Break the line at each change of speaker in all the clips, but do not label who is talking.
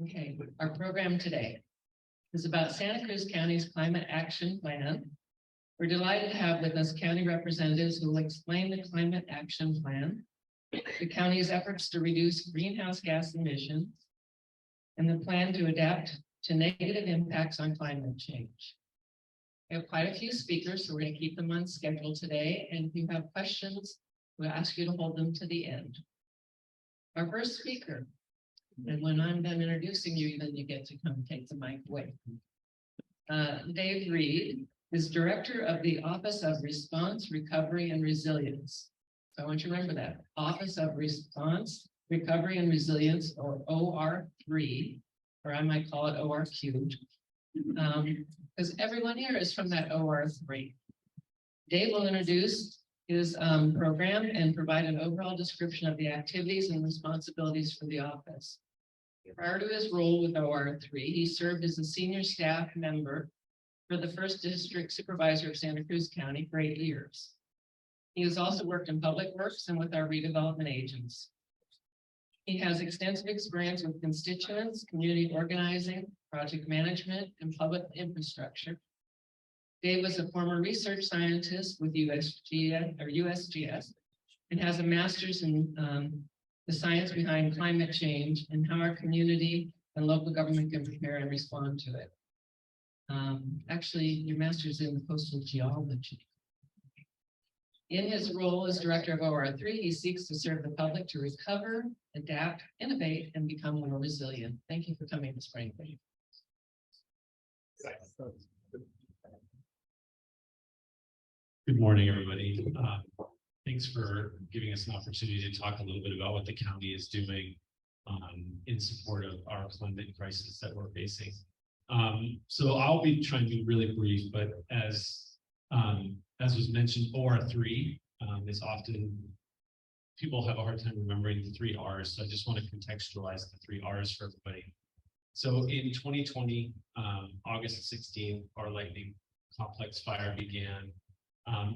Okay, our program today is about Santa Cruz County's Climate Action Plan. We're delighted to have with us county representatives who will explain the Climate Action Plan, the county's efforts to reduce greenhouse gas emissions, and the plan to adapt to negative impacts on climate change. We have quite a few speakers, so we're going to keep them on schedule today. And if you have questions, we'll ask you to hold them to the end. Our first speaker, and when I'm done introducing you, then you get to come take the mic away. Dave Reed is Director of the Office of Response, Recovery, and Resilience. So I want you to remember that. Office of Response, Recovery, and Resilience, or OR3, or I might call it ORQ, because everyone here is from that OR3. Dave will introduce his program and provide an overall description of the activities and responsibilities for the office. Prior to his role with OR3, he served as a senior staff member for the 1st District Supervisor of Santa Cruz County for 8 years. He has also worked in public works and with our redevelopment agents. He has extensive experience with constituents, community organizing, project management, and public infrastructure. Dave was a former research scientist with USGS and has a master's in the science behind climate change and how our community and local government can prepare and respond to it. Actually, your master's in coastal geology. In his role as director of OR3, he seeks to serve the public to recover, adapt, innovate, and become more resilient. Thank you for coming this spring.
Good morning, everybody. Thanks for giving us an opportunity to talk a little bit about what the county is doing in support of our climate crisis that we're facing. So I'll be trying to be really brief, but as was mentioned, OR3 is often, people have a hard time remembering the 3 R's, so I just want to contextualize the 3 R's for everybody. So in 2020, August 16th, our lightning complex fire began.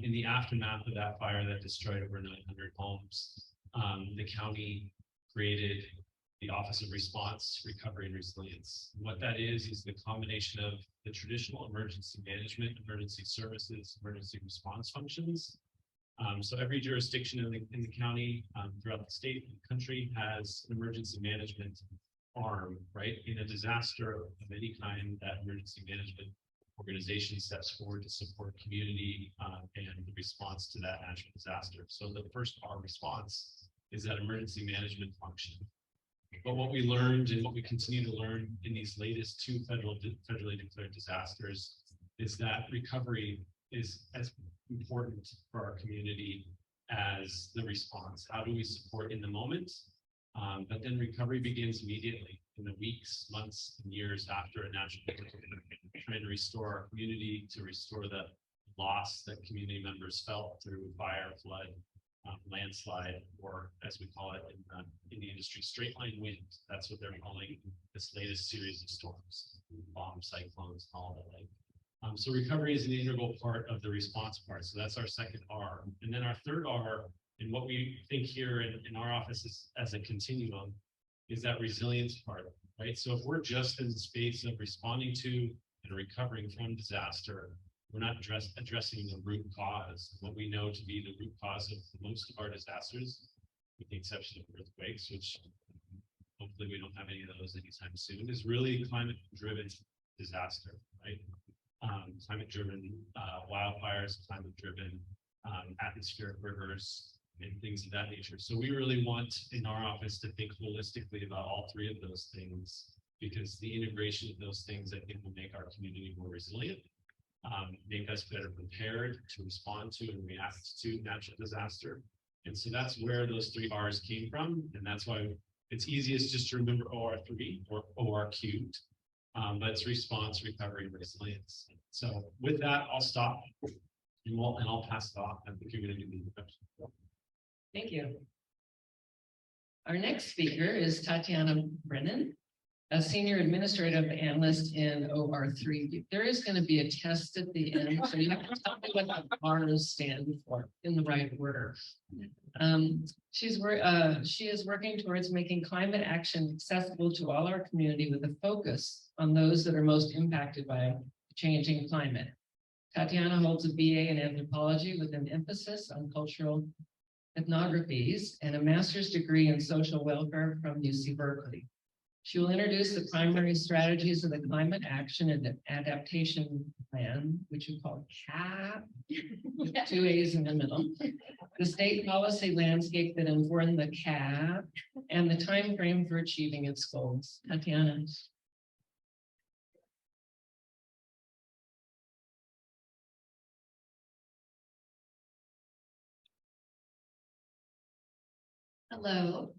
In the aftermath of that fire that destroyed over 900 homes, the county created the Office of Response, Recovery, and Resilience. What that is the combination of the traditional emergency management, emergency services, emergency response functions. So every jurisdiction in the county, throughout the state and country, has an emergency management arm, right? In a disaster of any kind, that emergency management organization steps forward to support community and the response to that natural disaster. So the first R, response, is that emergency management function. But what we learned and what we continue to learn in these latest 2 federally declared disasters is that recovery is as important for our community as the response. How do we support in the moment? But then recovery begins immediately in the weeks, months, and years after a natural disaster, trying to restore our community, to restore the loss that community members felt through fire, flood, landslide, or as we call it in the industry, straight line wind. That's what they're calling this latest series of storms, bomb cyclones, and all that. So recovery is an integral part of the response part. So that's our second R. And then our third R, and what we think here in our office is, as a continuum, is that resilience part, right? So if we're just in the space of responding to and recovering from disaster, we're not addressing the root cause, what we know to be the root cause of most of our disasters, with the exception of earthquakes, which hopefully we don't have any of those anytime soon, is really climate-driven disaster, right? Climate-driven wildfires, climate-driven atmospheric rivers, and things of that nature. So we really want in our office to think holistically about all 3 of those things, because the integration of those things, I think, will make our community more resilient, make us better prepared to respond to and react to natural disaster. And so that's where those 3 R's came from. And that's why it's easiest just to remember OR3 or ORQ, but it's response, recovery, and resilience. So with that, I'll stop and I'll pass it off. I think you're going to do the introduction.
Thank you. Our next speaker is Tatiana Brennan. a senior administrative analyst in OR3. There is going to be a test at the end, so you have to tell me what the R's stand for in the right order. She is working towards making climate action accessible to all our community with a focus on those that are most impacted by changing climate. Tatiana holds a BA in anthropology with an emphasis on cultural ethnographies and a master's degree in social welfare from UC Berkeley. She will introduce the primary strategies of the Climate Action and Adaptation Plan, which we call CAP, with 2 A's in the middle, the state policy landscape that informed the CAP, and the time frame for achieving its goals. Tatiana.
Hello.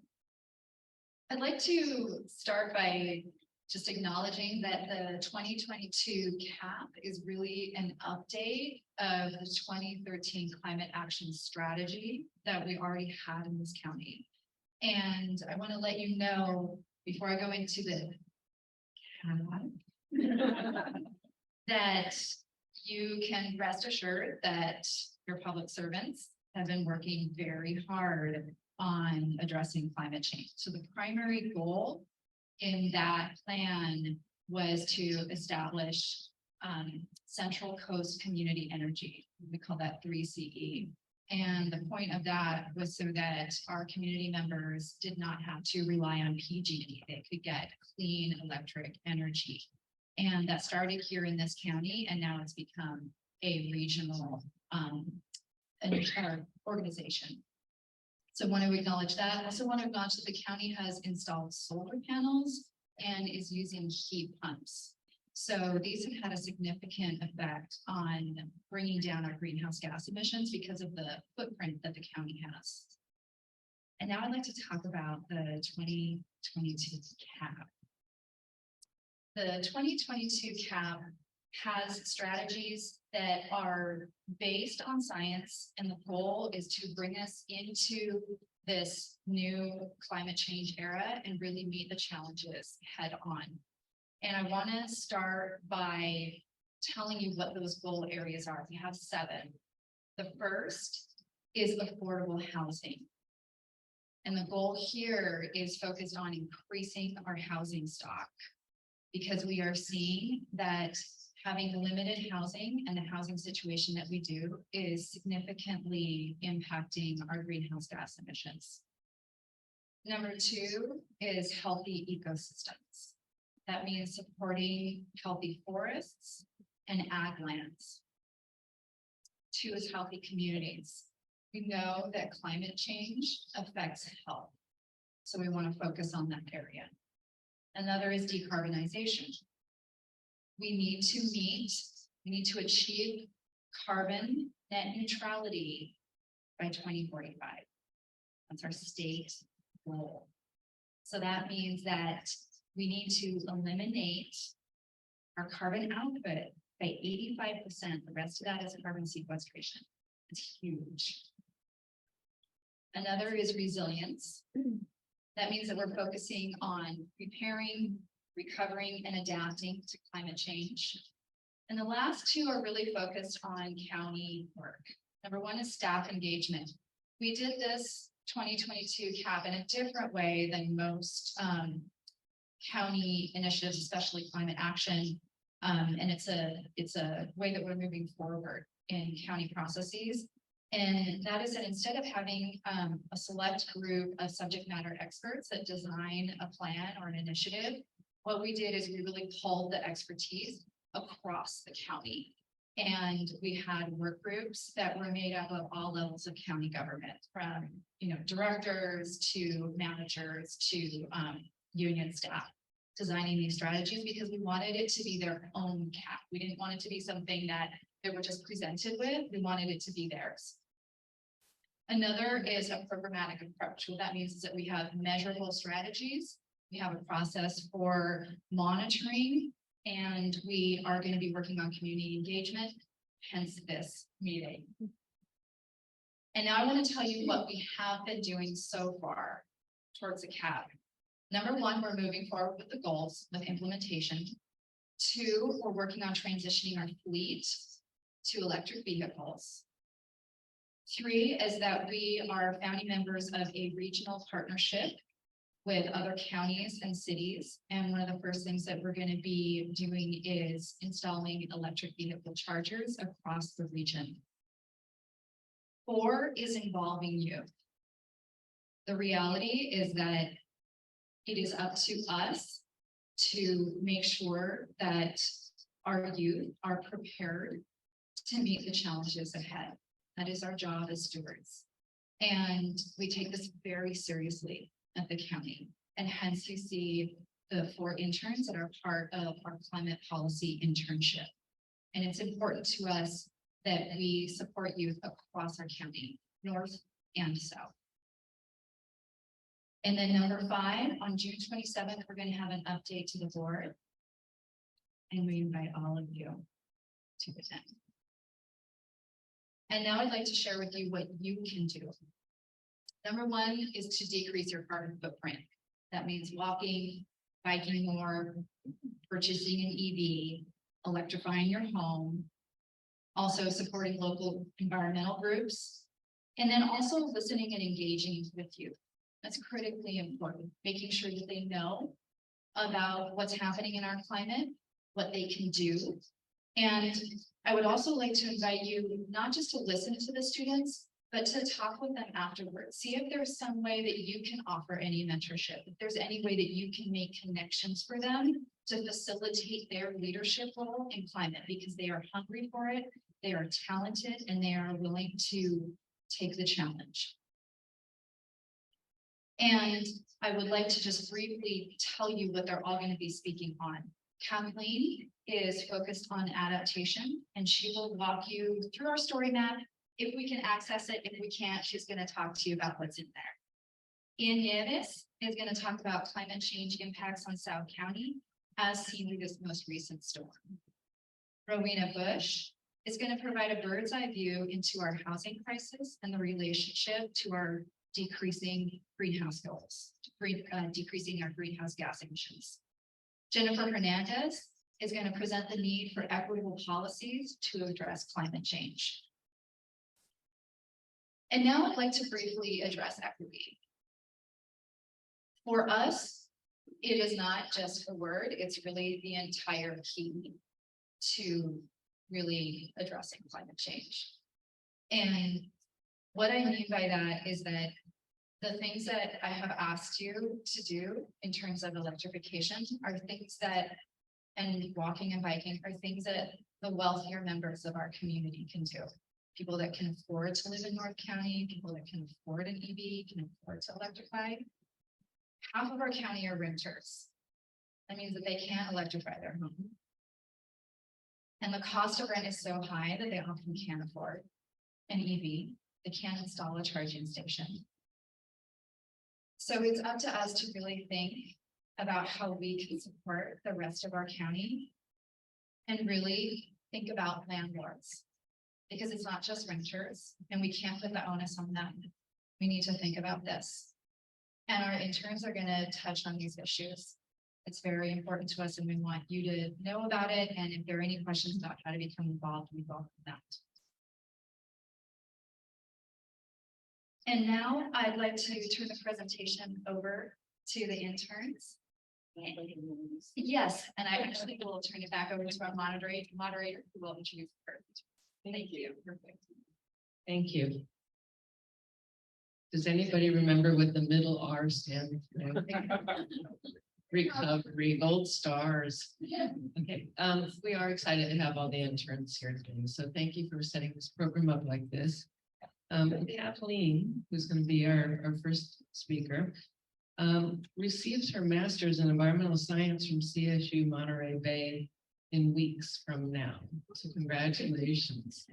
I'd like to start by just acknowledging that the 2022 CAP is really an update of the 2013 climate action strategy that we already had in this county. And I want to let you know, before I go into the CAP, that you can rest assured that your public servants have been working very hard on addressing climate change. So the primary goal in that plan was to establish Central Coast Community Energy. We call that 3CE. And the point of that was so that our community members did not have to rely on PG&E. They could get clean electric energy. And that started here in this county, and now it's become a regional organization. So I want to acknowledge that. I also want to acknowledge that the county has installed solar panels and is using heat pumps. So these have had a significant effect on bringing down our greenhouse gas emissions because of the footprint that the county has. And now I'd like to talk about the 2022 CAP. The 2022 CAP has strategies that are based on science, and the goal is to bring us into this new climate change era and really meet the challenges head on. And I want to start by telling you what those goal areas are. We have 7. The first is affordable housing. And the goal here is focused on increasing our housing stock, because we are seeing that having limited housing and the housing situation that we do is significantly impacting our greenhouse gas emissions. Number 2 is healthy ecosystems. That means supporting healthy forests and ag lands. 2 is healthy communities. We know that climate change affects health, so we want to focus on that area. Another is decarbonization. We need to achieve carbon net neutrality by 2045. That's our state goal. So that means that we need to eliminate our carbon output by 85%. The rest of that is carbon sequestration. It's huge. Another is resilience. That means that we're focusing on repairing, recovering, and adapting to climate change. And the last 2 are really focused on county work. Number 1 is staff engagement. We did this 2022 CAP in a different way than most county initiatives, especially climate action. And it's a way that we're moving forward in county processes. And that is that instead of having a select group of subject matter experts that design a plan or an initiative, what we did is we really pulled the expertise across the county. And we had work groups that were made up of all levels of county government, from directors to managers to union staff, designing these strategies because we wanted it to be their own CAP. We didn't want it to be something that they were just presented with. We wanted it to be theirs. Another is a programmatic approach. What that means is that we have measurable strategies. We have a process for monitoring, and we are going to be working on community engagement, hence this meeting. And now I want to tell you what we have been doing so far towards the CAP. Number one, we're moving forward with the goals with implementation. Two, we're working on transitioning our fleet to electric vehicles. Three is that we are founding members of a regional partnership with other counties and cities. And one of the first things that we're going to be doing is installing electric vehicle chargers across the region. Four is involving youth. The reality is that it is up to us to make sure that our youth are prepared to meet the challenges ahead. That is our job as stewards. And we take this very seriously at the county. And hence you see the 4 interns that are part of our climate policy internship. And it's important to us that we support youth across our county, north and south. And then number 5, on June 27th, we're going to have an update to the board. And we invite all of you to attend. And now I'd like to share with you what you can do. Number 1 is to decrease your carbon footprint. That means walking, biking more, purchasing an EV, electrifying your home, also supporting local environmental groups, and then also listening and engaging with youth. That's critically important, making sure that they know about what's happening in our climate, what they can do. And I would also like to invite you not just to listen to the students, but to talk with them afterwards. See if there's some way that you can offer any mentorship, if there's any way that you can make connections for them to facilitate their leadership role in climate, because they are hungry for it, they are talented, and they are willing to take the challenge. And I would like to just briefly tell you what they're all going to be speaking on. Kathleen is focused on adaptation, and she will walk you through our story map. If we can access it, if we can't, she's going to talk to you about what's in there. Ian Nieves is going to talk about climate change impacts on South County, as seen with this most recent storm. Rowena Bush is going to provide a bird's eye view into our housing crisis and the relationship to our decreasing greenhouse goals, decreasing our greenhouse gas emissions. Jennifer Hernandez is going to present the need for equitable policies to address climate change. And now I'd like to briefly address equity. For us, it is not just a word, it's really the entire key to really addressing climate change. And what I mean by that is that the things that I have asked you to do in terms of electrification are things that, and walking and biking are things that the wealthier members of our community can do. People that can afford to live in North County, people that can afford an EV, can afford to electrify. Half of our county are renters. That means that they can't electrify their home. And the cost of rent is so high that they often can't afford an EV. They can't install a charging station. So it's up to us to really think about how we can support the rest of our county and really think about landlords, because it's not just renters and we can't put the onus on them. We need to think about this. And our interns are going to touch on these issues. It's very important to us and we want you to know about it. And if there are any questions about how to become involved, we welcome that. And now I'd like to turn the presentation over to the interns. Yes, and I actually will turn it back over to our moderator who will introduce her. Thank you. Perfect.
Thank you. Does anybody remember what the middle R stands for? Recovery, gold stars. Okay, we are excited to have all the interns here today. So thank you for setting this program up like this. Kathleen, who's going to be our first speaker, receives her master's in environmental science from CSU Monterey Bay in weeks from now. So congratulations.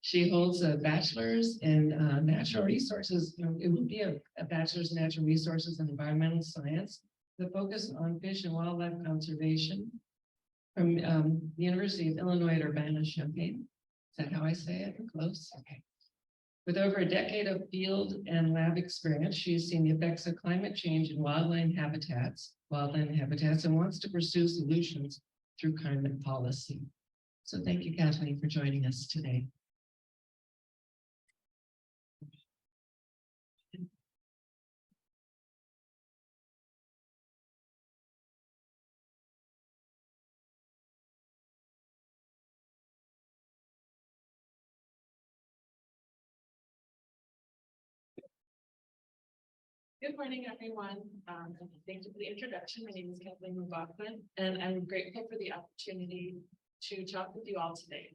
She holds a bachelor's in natural resources. It will be a bachelor's in natural resources and environmental science, the focus on fish and wildlife conservation from the University of Illinois at Urbana-Champaign. Is that how I say it? Close? Okay. With over a decade of field and lab experience, she has seen the effects of climate change in wildland habitats, and wants to pursue solutions through climate policy. So thank you, Kathleen, for joining us today.
Good morning, everyone. Thank you for the introduction. My name is Kathleen McLaughlin, and I'm grateful for the opportunity to talk with you all today.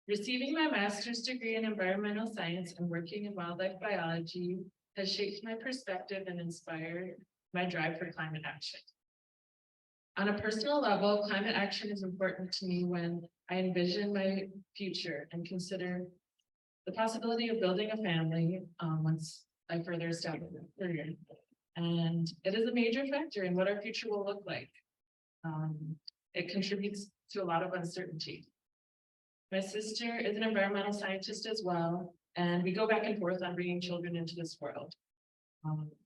Receiving my master's degree in environmental science and working in wildlife biology has shaped my perspective and inspired my drive for climate action. On a personal level, climate action is important to me when I envision my future and consider the possibility of building a family once I further establish a career. And it is a major factor in what our future will look like. It contributes to a lot of uncertainty. My sister is an environmental scientist as well, and we go back and forth on bringing children into this world.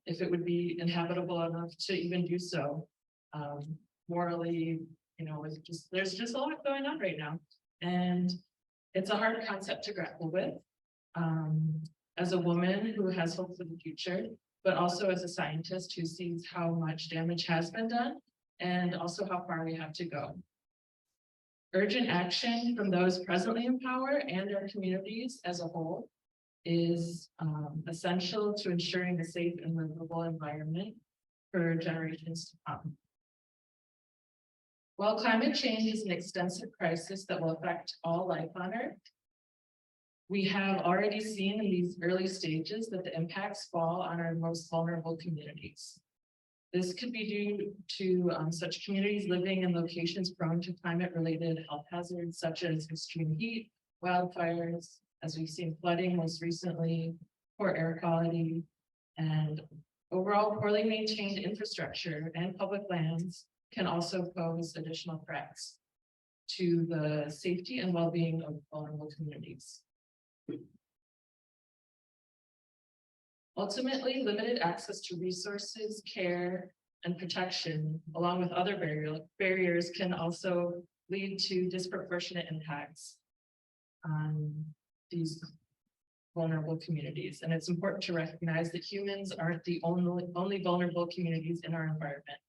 If it would be inhabitable enough to even do so, morally, there's just a lot going on right now. And it's a hard concept to grapple with as a woman who has hope for the future, but also as a scientist who sees how much damage has been done and also how far we have to go. Urgent action from those presently in power and our communities as a whole is essential to ensuring a safe and livable environment for generations to come. While climate change is an extensive crisis that will affect all life on Earth, we have already seen in these early stages that the impacts fall on our most vulnerable communities. This could be due to such communities living in locations prone to climate-related health hazards such as extreme heat, wildfires, as we've seen flooding most recently, poor air quality, and overall poorly maintained infrastructure and public lands can also pose additional threats to the safety and well-being of vulnerable communities. Ultimately, limited access to resources, care, and protection, along with other barriers, can also lead to disproportionate impacts on these vulnerable communities. And it's important to recognize that humans aren't the only vulnerable communities in our environment.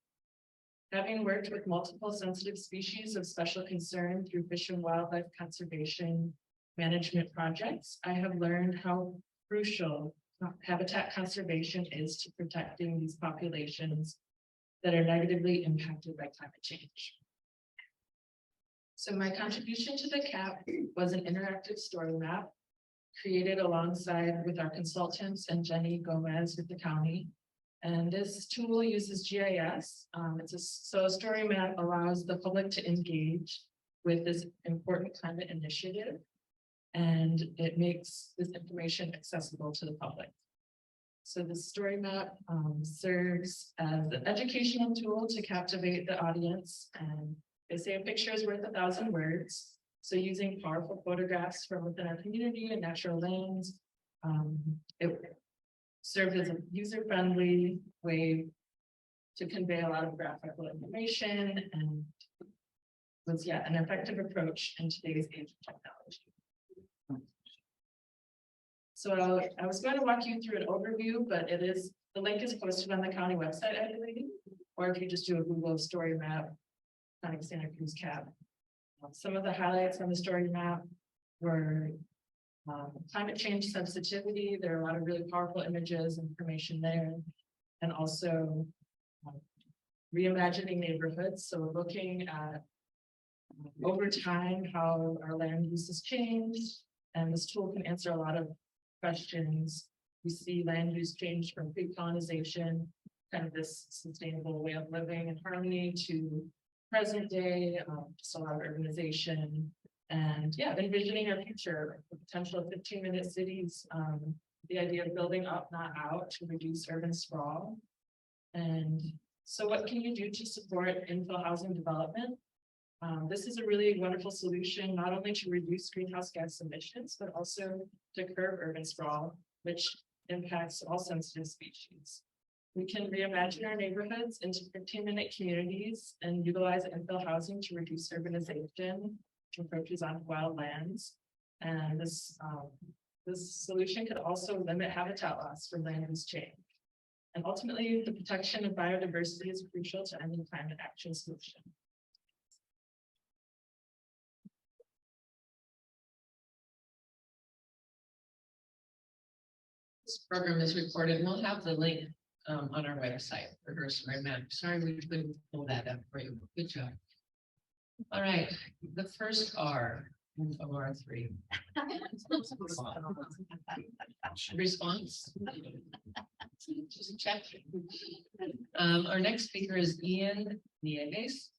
Having worked with multiple sensitive species of special concern through fish and wildlife conservation management projects, I have learned how crucial habitat conservation is to protecting these populations that are negatively impacted by climate change. So my contribution to the CAP was an interactive story map created alongside with our consultants and Jenny Gomez with the county. And this tool uses GIS. So a story map allows the public to engage with this important climate initiative, and it makes this information accessible to the public. So the story map serves as an educational tool to captivate the audience, and they say a picture is worth 1,000 words. So using powerful photographs from within our community and natural lands, it served as a user-friendly way to convey a lot of graphical information, and was an effective approach in today's age of technology. So I was going to walk you through an overview, but the link is posted on the county website, I believe, or if you just do a Google story map, County of Santa Cruz CAP. Some of the highlights on the story map were climate change sensitivity. There are a lot of really powerful images and information there, and also reimagining neighborhoods. So we're looking at over time how our land use has changed, and this tool can answer a lot of questions. We see land use change from pre-colonization, kind of this sustainable way of living in harmony, to present day, just a lot of urbanization, and envisioning our future, the potential of 15-minute cities, the idea of building up, not out, to reduce urban sprawl. And so what can you do to support infill housing development? This is a really wonderful solution, not only to reduce greenhouse gas emissions, but also to curb urban sprawl, which impacts all sensitive species. We can reimagine our neighborhoods into 15-minute communities and utilize infill housing to reduce urbanization, approaches on wild lands. And this solution could also limit habitat loss for land use change. And ultimately, the protection of biodiversity is crucial to any climate action solution.
This program is recorded. We'll have the link on our website for her story map. Sorry, we couldn't pull that up for you. Good job. All right, the first R of R3. Response. Just check. Our next speaker is Ian Nieves.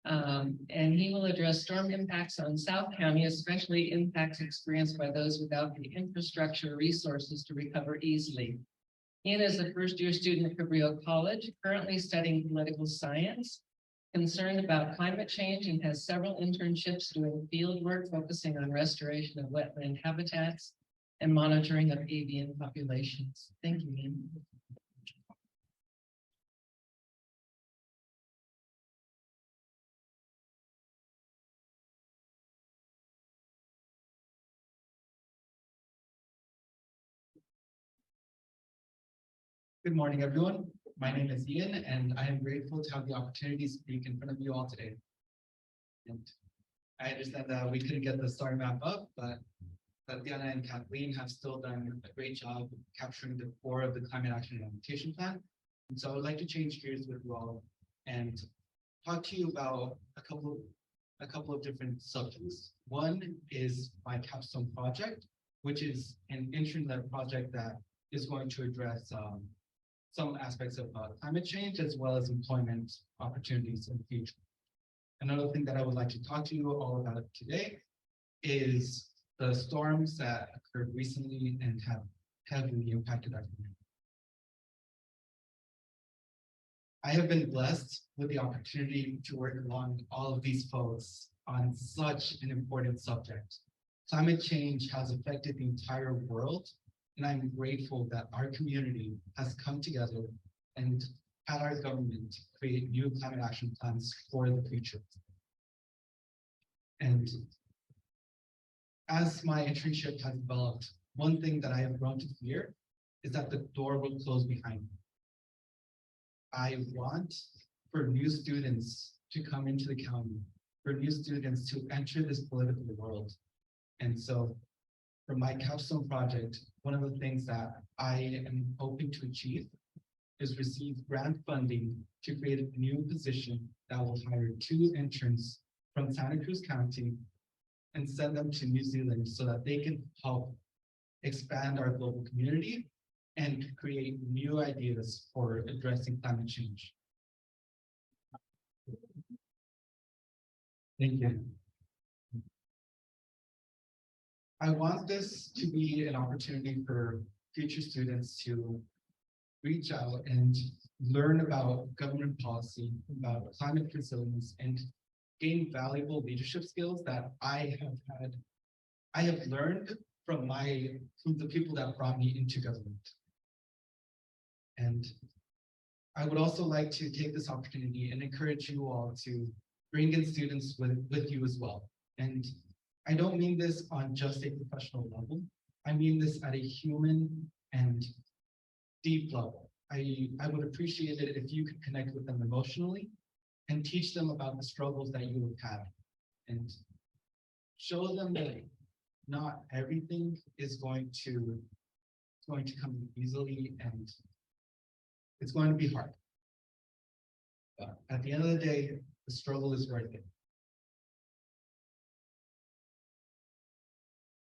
And he will address storm impacts on South County, especially impacts experienced by those without the infrastructure resources to recover easily. Ian is a first-year student at Cabrillo College, currently studying political science, concerned about climate change, and has several internships doing field work focusing on restoration of wetland habitats and monitoring of avian populations. Thank you, Ian.
Good morning, everyone. My name is Ian, and I am grateful to have the opportunity to speak in front of you all today. And I understand that we couldn't get the star map up, but Tatiana and Kathleen have still done a great job capturing the core of the climate action and adaptation plan. And so I would like to change gears with you all and talk to you about a couple of different subjects. One is my capstone project, which is an intern-led project that is going to address some aspects of climate change as well as employment opportunities in the future. Another thing that I would like to talk to you all about today is the storms that occurred recently and have heavily impacted our community. I have been blessed with the opportunity to work along all of these folks on such an important subject. Climate change has affected the entire world, and I'm grateful that our community has come together and had our government create new climate action plans for the future. And as my internship has developed, one thing that I have grown to fear is that the door will close behind me. I want for new students to come into the county, for new students to enter this political world. And so for my capstone project, one of the things that I am hoping to achieve is receive grant funding to create a new position that will hire 2 interns from Santa Cruz County and send them to New Zealand so that they can help expand our global community and create new ideas for addressing climate change. Thank you. I want this to be an opportunity for future students to reach out and learn about government policy, about climate resilience, and gain valuable leadership skills that I have learned from the people that brought me into government. And I would also like to take this opportunity and encourage you all to bring in students with you as well. And I don't mean this on just a professional level. I mean this at a human and deep level. I would appreciate it if you could connect with them emotionally and teach them about the struggles that you have had and show them that not everything is going to come easily, and it's going to be hard. But at the end of the day, the struggle is worth it.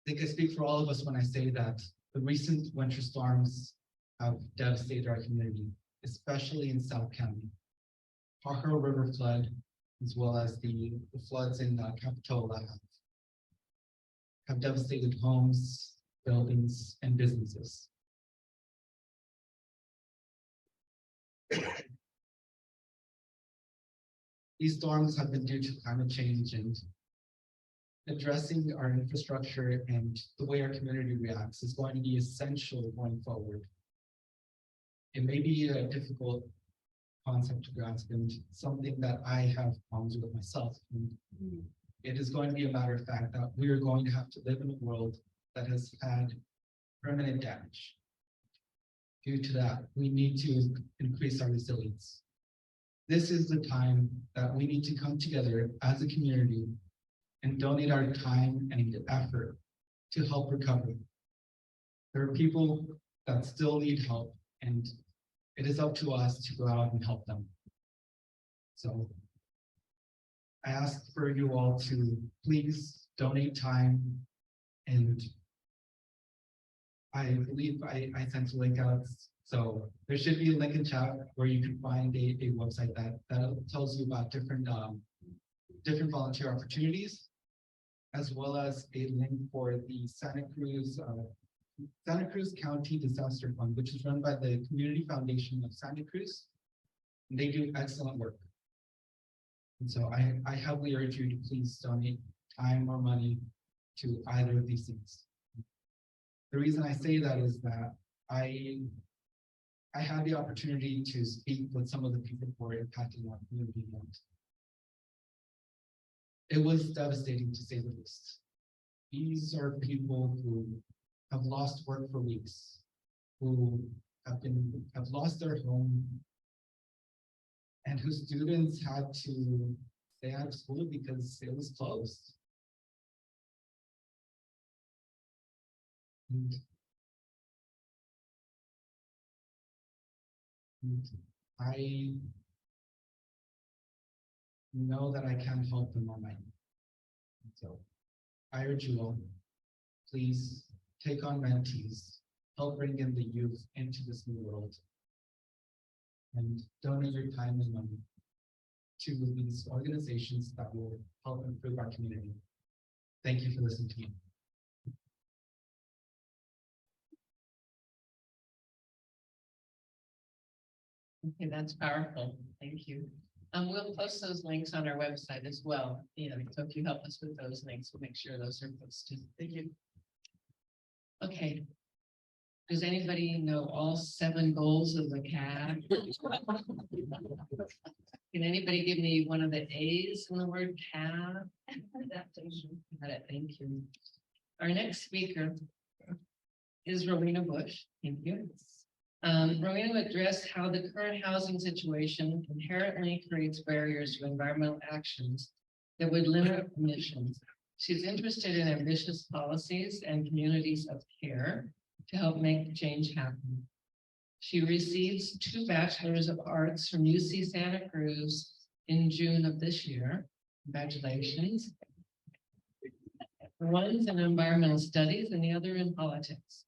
I think I speak for all of us when I say that the recent winter storms have devastated our community, especially in South County. Pajaro River flood, as well as the floods in Capitola have devastated homes, buildings, and businesses. These storms have been due to climate change, and addressing our infrastructure and the way our community reacts is going to be essential going forward. It may be a difficult concept to grasp and something that I have problems with myself. And it is going to be a matter of fact that we are going to have to live in a world that has had permanent damage. Due to that, we need to increase our resilience. This is the time that we need to come together as a community and donate our time and effort to help recover. There are people that still need help, and it is up to us to go out and help them. So I ask for you all to please donate time, and I believe I sent a link out. So there should be a link in chat where you can find a website that tells you about different volunteer opportunities, as well as a link for the Santa Cruz County Disaster Fund, which is run by the Community Foundation of Santa Cruz. And they do excellent work. And so I heavily urge you to please donate time or money to either of these things. The reason I say that is that I had the opportunity to speak with some of the people who are impacting our community. It was devastating, to say the least. These are people who have lost work for weeks, who have lost their home, and whose students had to stay out of school because it was closed. And I know that I can't help them on my own. So I urge you all, please take on mentees, help bring in the youth into this new world, and donate your time and money to these organizations that will help improve our community. Thank you for listening to me.
Okay, that's powerful. Thank you. We'll post those links on our website as well. So if you help us with those links, we'll make sure those are posted. Thank you. Okay. Does anybody know all 7 goals of the CAD? Can anybody give me one of the A's in the word CAD? Adaptation. Got it. Thank you. Our next speaker is Rowena Bush. Thank you. Rowena will address how the current housing situation inherently creates barriers to environmental actions that would limit emissions. She's interested in ambitious policies and communities of care to help make change happen. She receives 2 Bachelors of Arts from UC Santa Cruz in June of this year. Congratulations. One's in environmental studies and the other in politics.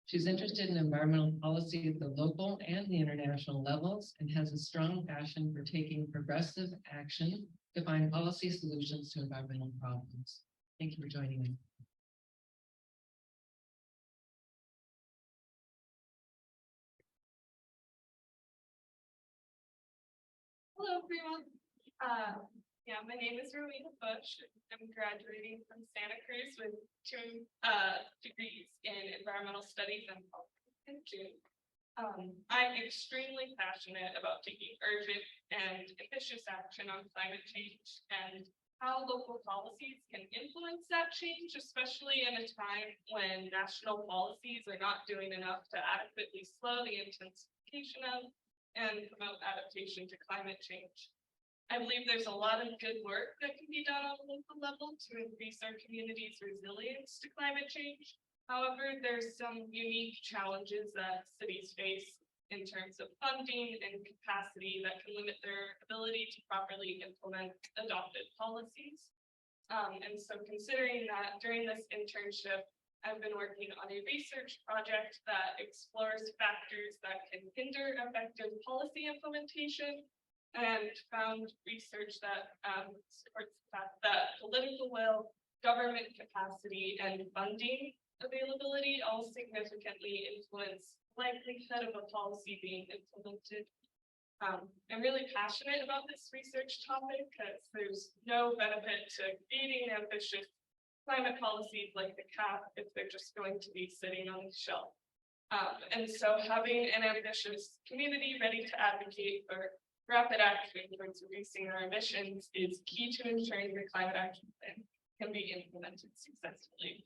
She's interested in environmental policy at the local and the international levels and has a strong passion for taking progressive action to find policy solutions to environmental problems. Thank you for joining me.
Hello, everyone. My name is Rowena Bush. I'm graduating from Santa Cruz with 2 degrees in environmental studies and politics in June. I'm extremely passionate about taking urgent and ambitious action on climate change and how local policies can influence that change, especially in a time when national policies are not doing enough to adequately slow the intensification of and promote adaptation to climate change. I believe there's a lot of good work that can be done on a local level to increase our community's resilience to climate change. However, there's some unique challenges that cities face in terms of funding and capacity that can limit their ability to properly implement adopted policies. And so considering that, during this internship, I've been working on a research project that explores factors that can hinder effective policy implementation, and found research that supports the fact that political will, government capacity, and funding availability all significantly influence the likelihood of a policy being implemented. I'm really passionate about this research topic because there's no benefit to creating ambitious climate policies like the CAP if they're just going to be sitting on the shelf. And so having an ambitious community ready to advocate for rapid action towards reducing our emissions is key to ensuring the climate action plan can be implemented successfully.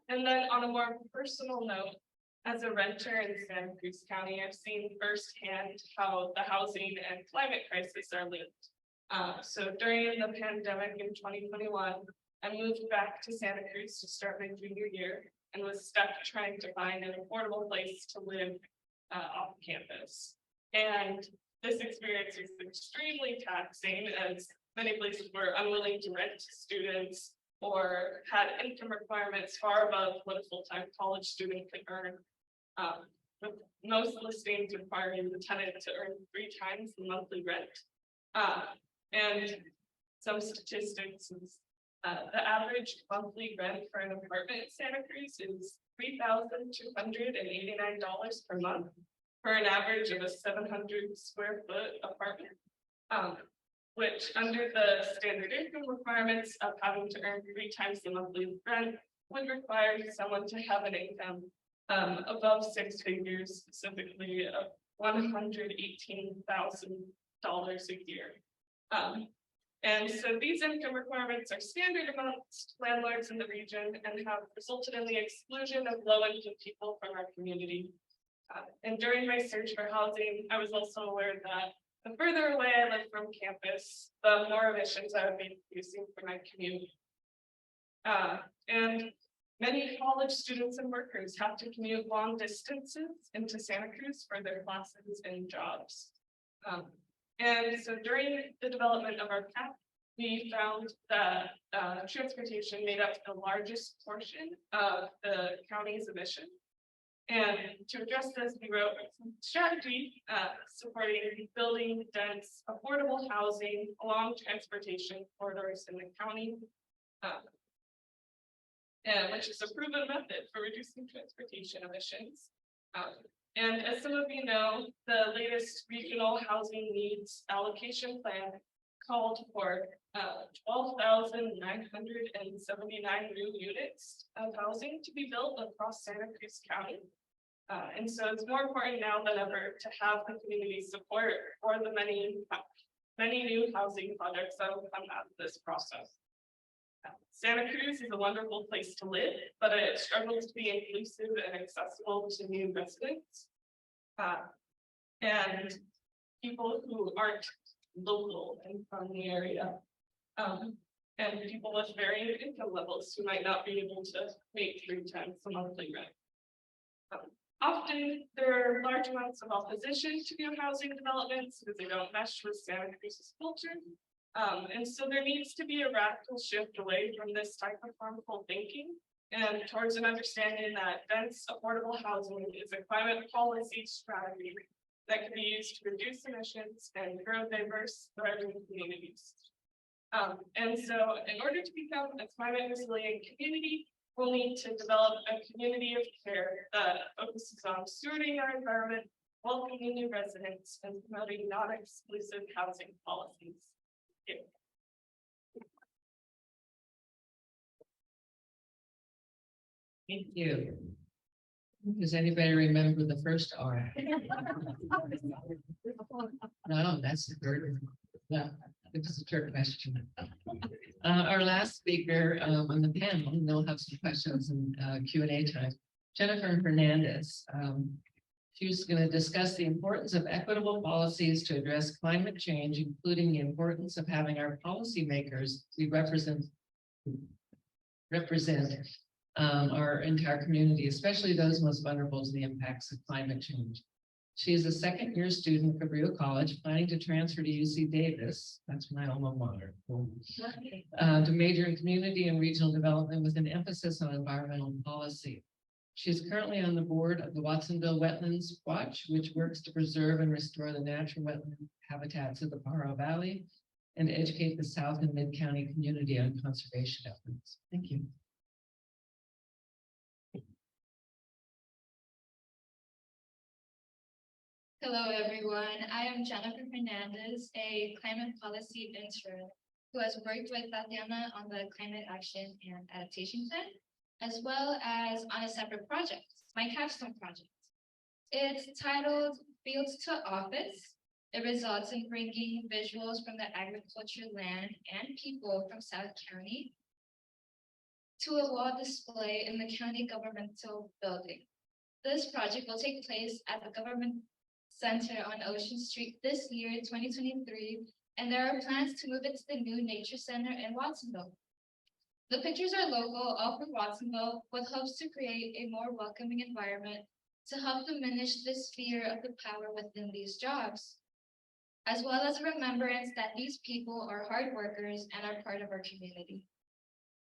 And then on a more personal note, as a renter in Santa Cruz County, I've seen firsthand how the housing and climate crisis are linked. So during the pandemic in 2021, I moved back to Santa Cruz to start my junior year and was stuck trying to find an affordable place to live off campus. And this experience was extremely taxing as many places were unwilling to rent to students or had income requirements far above what a full-time college student could earn. With most listings requiring the tenant to earn 3 times the monthly rent. And some statistics is the average monthly rent for an apartment in Santa Cruz is $3,289 per month for an average of a 700 square foot apartment. Which under the standard income requirements of having to earn 3 times the monthly rent would require someone to have an income above 6 figures, specifically of $118,000 a year. And so these income requirements are standard amongst landlords in the region and have resulted in the exclusion of low-income people from our community. And during my search for housing, I was also aware that the further away I lived from campus, the more emissions I would be producing for my commute. And many college students and workers have to commute long distances into Santa Cruz for their classes and jobs. And so during the development of our CAP, we found that transportation made up the largest portion of the county's emission. And to address this, we wrote a strategy supporting building dense, affordable housing along transportation corridors in the county, which is a proven method for reducing transportation emissions. And as some of you know, the latest regional housing needs allocation plan called for 12,979 new units of housing to be built across Santa Cruz County. And so it's more important now than ever to have the community support for the many new housing projects that will come out of this process. Santa Cruz is a wonderful place to live, but it struggles to be inclusive and accessible to new residents. And people who aren't local and from the area. And people with varying income levels who might not be able to make 3 times the monthly rent. Often there are large amounts of opposition to new housing developments because they don't mesh with Santa Cruz's culture. And so there needs to be a radical shift away from this type of harmful thinking and towards an understanding that dense, affordable housing is a climate policy strategy that can be used to reduce emissions and grow diverse, thriving communities. And so in order to become a climate resilient community, we'll need to develop a community of care that focuses on stewarding our environment, welcoming new residents, and promoting non-exclusive housing policies. Thank you.
Thank you. Does anybody remember the first R? No, that's the third. No, it's a trick question. Our last speaker on the panel, and they'll have some questions and Q&A time. Jennifer Hernandez. She's going to discuss the importance of equitable policies to address climate change, including the importance of having our policymakers we represent our entire community, especially those most vulnerable to the impacts of climate change. She is a second-year student at Cabrillo College, planning to transfer to UC Davis, that's my alma mater, to major in community and regional development with an emphasis on environmental policy. She is currently on the board of the Watsonville Wetlands Watch, which works to preserve and restore the natural wetland habitats of the Pajaro Valley and educate the South and Mid-County community on conservation efforts. Thank you.
Hello, everyone. I am Jennifer Fernandez, a climate policy intern who has worked with Tatiana on the climate action and adaptation plan, as well as on a separate project, my capstone project. It's titled Fields to Office. It results in bringing visuals from the agriculture land and people from South County to a wall display in the county governmental building. This project will take place at the Government Center on Ocean Street this year, 2023, and there are plans to move it to the new Nature Center in Watsonville. The pictures are local, all from Watsonville, with hopes to create a more welcoming environment to help diminish this fear of the power within these jobs, as well as remembrance that these people are hard workers and are part of our community.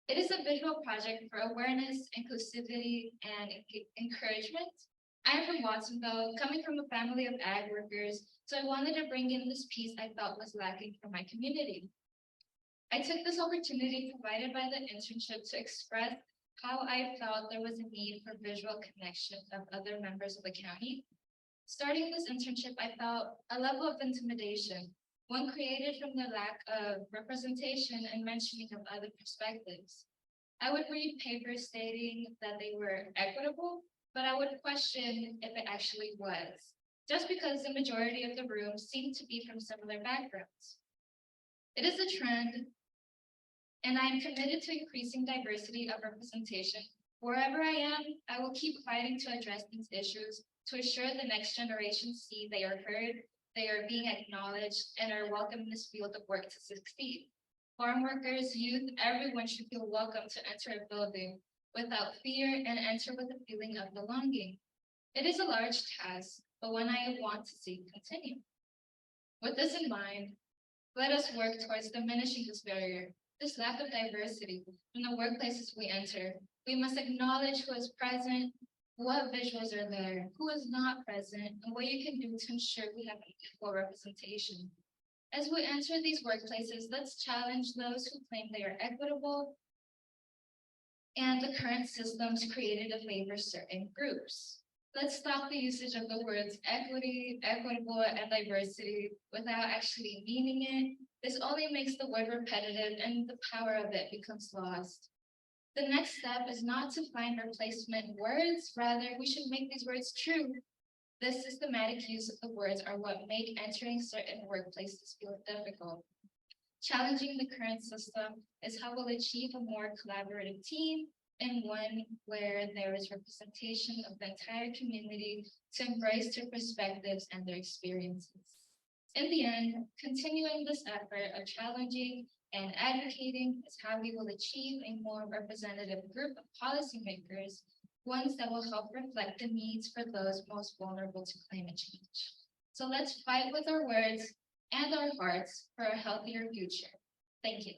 It is a visual project for awareness, inclusivity, and encouragement. I am from Watsonville, coming from a family of ag workers, so I wanted to bring in this piece I felt was lacking for my community. I took this opportunity provided by the internship to express how I felt there was a need for visual connection of other members of the county. Starting this internship, I felt a level of intimidation, one created from the lack of representation and mentioning of other perspectives. I would read papers stating that they were equitable, but I would question if it actually was, just because the majority of the room seemed to be from similar backgrounds. It is a trend, and I am committed to increasing diversity of representation. Wherever I am, I will keep fighting to address these issues to ensure the next generation see they are heard, they are being acknowledged, and are welcome in this field of work to succeed. Farm workers, youth, everyone should feel welcome to enter a building without fear and enter with a feeling of belonging. It is a large task, but one I want to see continue. With this in mind, let us work towards diminishing this barrier, this lack of diversity in the workplaces we enter. We must acknowledge who is present, what visuals are there, who is not present, and what you can do to ensure we have equal representation. As we enter these workplaces, let's challenge those who claim they are equitable and the current systems created to favor certain groups. Let's stop the usage of the words equity, equitable, and diversity without actually meaning it. This only makes the word repetitive and the power of it becomes lost. The next step is not to find replacement words, rather we should make these words true. This systematic use of the words are what make entering certain workplaces feel difficult. Challenging the current system is how we'll achieve a more collaborative team and one where there is representation of the entire community to embrace their perspectives and their experiences. In the end, continuing this effort of challenging and advocating is how we will achieve a more representative group of policymakers, ones that will help reflect the needs for those most vulnerable to climate change. So let's fight with our words and our hearts for a healthier future. Thank you.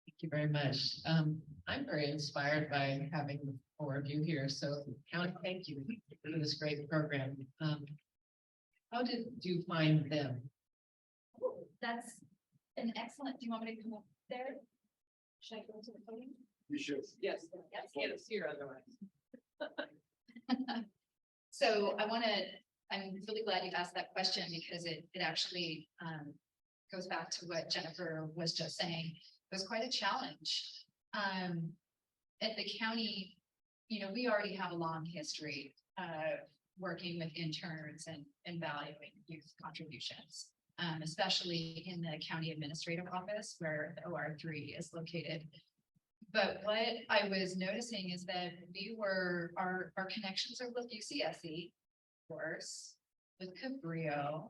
Thank you very much. I'm very inspired by having the four of you here. So, County, thank you for this great program. How did you find them?
That's an excellent, do you want me to come up there? Should I go to the podium?
You should.
Yes, can't see her otherwise.
So I'm really glad you asked that question because it actually goes back to what Jennifer was just saying. It was quite a challenge. At the county, we already have a long history of working with interns and valuing youth contributions, especially in the county administrative office where the OR3 is located. But what I was noticing is that our connections are with UCSC, of course, with Cabrillo.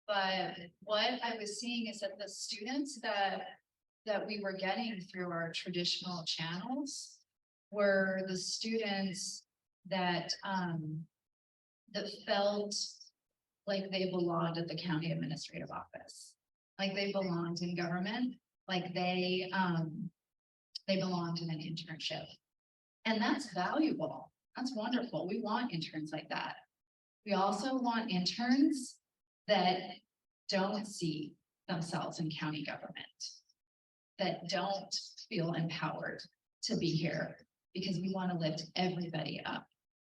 But what I was seeing is that the students that we were getting through our traditional channels were the students that felt like they belonged at the county administrative office, like they belonged in government, like they belonged in an internship. And that's valuable. That's wonderful. We want interns like that. We also want interns that don't see themselves in county government, that don't feel empowered to be here because we want to lift everybody up.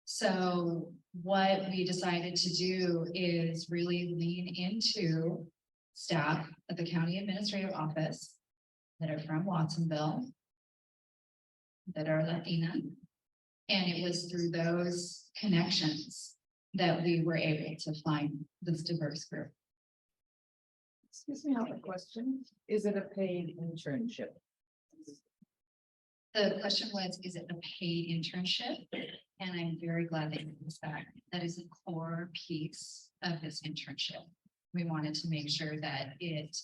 So what we decided to do is really lean into staff at the county administrative office that are from Watsonville, that are Latina. And it was through those connections that we were able to find this diverse group.
Excuse me, I have a question. Is it a paid internship?
The question was, is it a paid internship? And I'm very glad that you asked that. That is a core piece of this internship. We wanted to make sure that it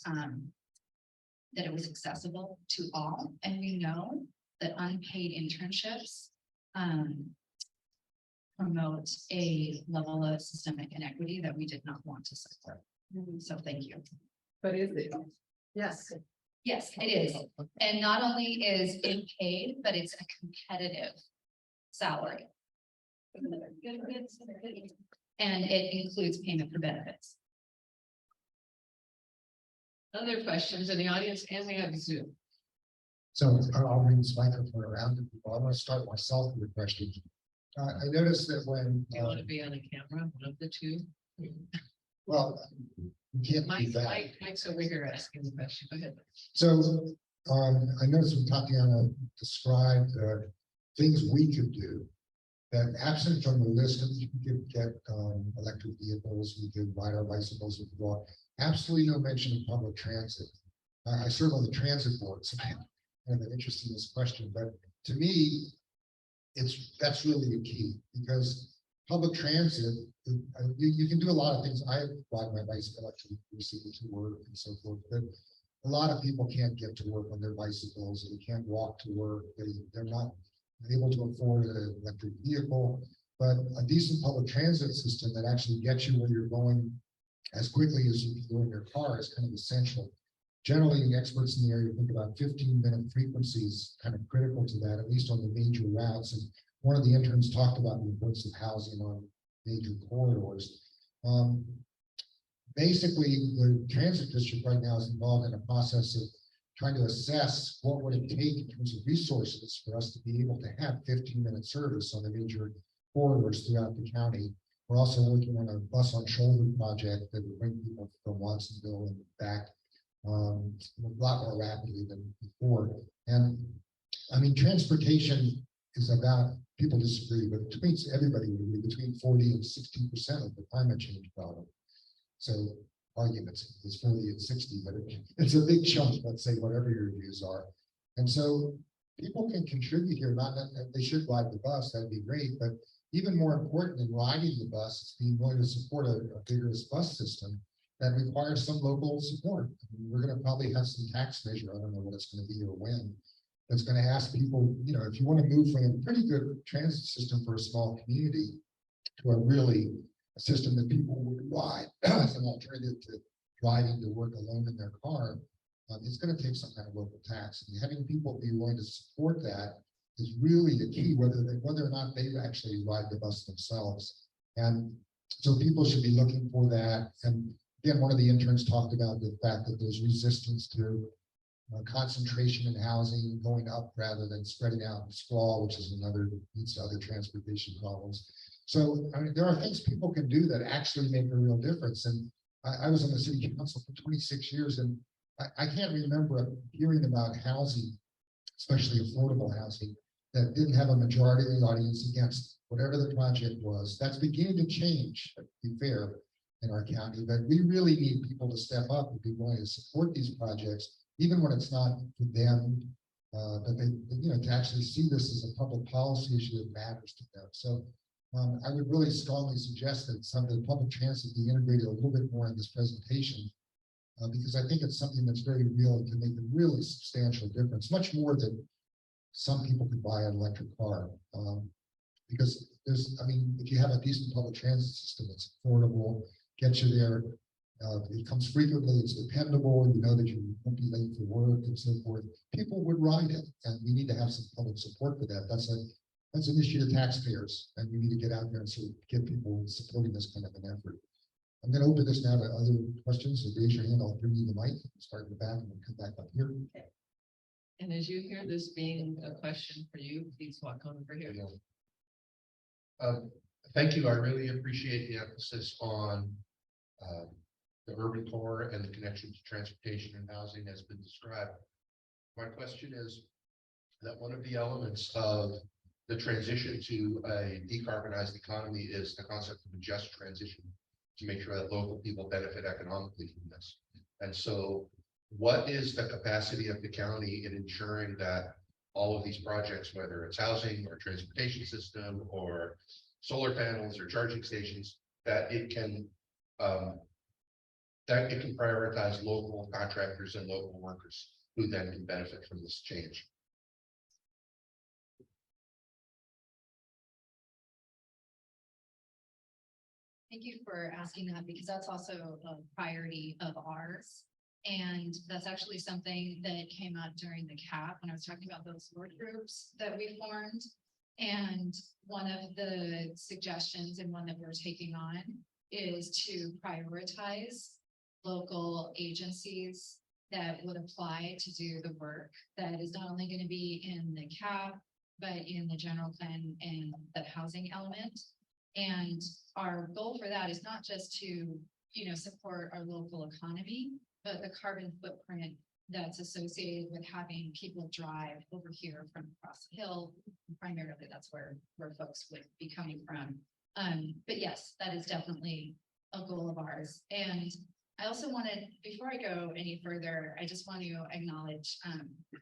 was accessible to all. And we know that unpaid internships promote a level of systemic inequity that we did not want to support. So thank you.
But is it? Yes.
Yes, it is. And not only is it paid, but it's a competitive salary. And it includes payment for benefits.
Other questions in the audience, and we have Zoom.
So I'll bring this microphone around to people. I want to start myself with a question. I noticed that when,
Do you want to be on the camera, one of the two?
well, you can't do that.
Mike's over here asking the question. Go ahead.
So I noticed when Tatiana described things we could do, that absent from the list of we could get electric vehicles, we could ride our bicycles with the law. Absolutely no mention of public transit. I serve on the transit board, so I have an interest in this question, but to me, that's really a key because public transit, you can do a lot of things. I ride my bicycle to work and so forth, but a lot of people can't get to work on their bicycles, or they can't walk to work. They're not able to afford an electric vehicle, but a decent public transit system that actually gets you where you're going as quickly as you can go in your car is kind of essential. Generally, experts in the area think about 15-minute frequencies kind of critical to that, at least on the major routes. And one of the interns talked about the importance of housing on major corridors. Basically, the transit district right now is involved in a process of trying to assess what would it take in terms of resources for us to be able to have 15-minute service on the major corridors throughout the county. We're also working on a bus on shoulder project that would bring people from Watsonville and back a lot more rapidly than before. And I mean, transportation is about, people disagree, but between everybody would agree, between 40 and 60% of the climate change problem. So arguments is 40 and 60, but it's a big chunk, let's say, whatever your views are. And so people can contribute here, not that they should ride the bus, that'd be great, but even more important than riding the bus is being willing to support a vigorous bus system that requires some local support. I mean, we're going to probably have some tax measure, I don't know what it's going to be or when, that's going to ask people, you know, if you want to move from a pretty good transit system for a small community to a system that people would ride as an alternative to driving to work alone in their car, it's going to take some kind of local tax. And having people be willing to support that is really the key, whether or not they actually ride the bus themselves. And so people should be looking for that. And again, one of the interns talked about the fact that there's resistance to concentration in housing going up rather than spreading out in sprawl, which is leads to other transportation problems. So I mean, there are things people can do that actually make a real difference. And I was on the city council for 26 years, and I can't remember hearing about housing, especially affordable housing, that didn't have a majority of the audience against whatever the project was. That's beginning to change, to be fair, in our county, but we really need people to step up and be willing to support these projects, even when it's not for them, but they, you know, to actually see this as a public policy issue that matters to them. So I would really strongly suggest that some of the public transit be integrated a little bit more in this presentation, because I think it's something that's very real and can make a really substantial difference, much more than some people could buy an electric car. Because there's, I mean, if you have a decent public transit system, it's affordable, gets you there, it comes frequently, it's dependable, you know that you won't be late for work and so forth, people would ride it, and we need to have some public support for that. That's an issue to taxpayers, and we need to get out there and sort of get people supporting this kind of an effort. I'm going to open this now to other questions, so raise your hand, I'll bring you the mic, start in the back, and we'll come back up here.
And as you hear this being a question for you, please walk on over here.
Thank you. I really appreciate the emphasis on the urban core and the connection to transportation and housing has been described. My question is that one of the elements of the transition to a decarbonized economy is the concept of a just transition to make sure that local people benefit economically from this. And so what is the capacity of the county in ensuring that all of these projects, whether it's housing or transportation system or solar panels or charging stations, that it can prioritize local contractors and local workers who then can benefit from this change?
Thank you for asking that, because that's also a priority of ours. And that's actually something that came up during the CAP when I was talking about those work groups that we formed. And one of the suggestions and one that we're taking on is to prioritize local agencies that would apply to do the work that is not only going to be in the CAP, but in the general plan and the housing element. And our goal for that is not just to, support our local economy, but the carbon footprint that's associated with having people drive over here from across the hill. Primarily, that's where folks would be coming from. But yes, that is definitely a goal of ours. And I also wanted, before I go any further, I just want to acknowledge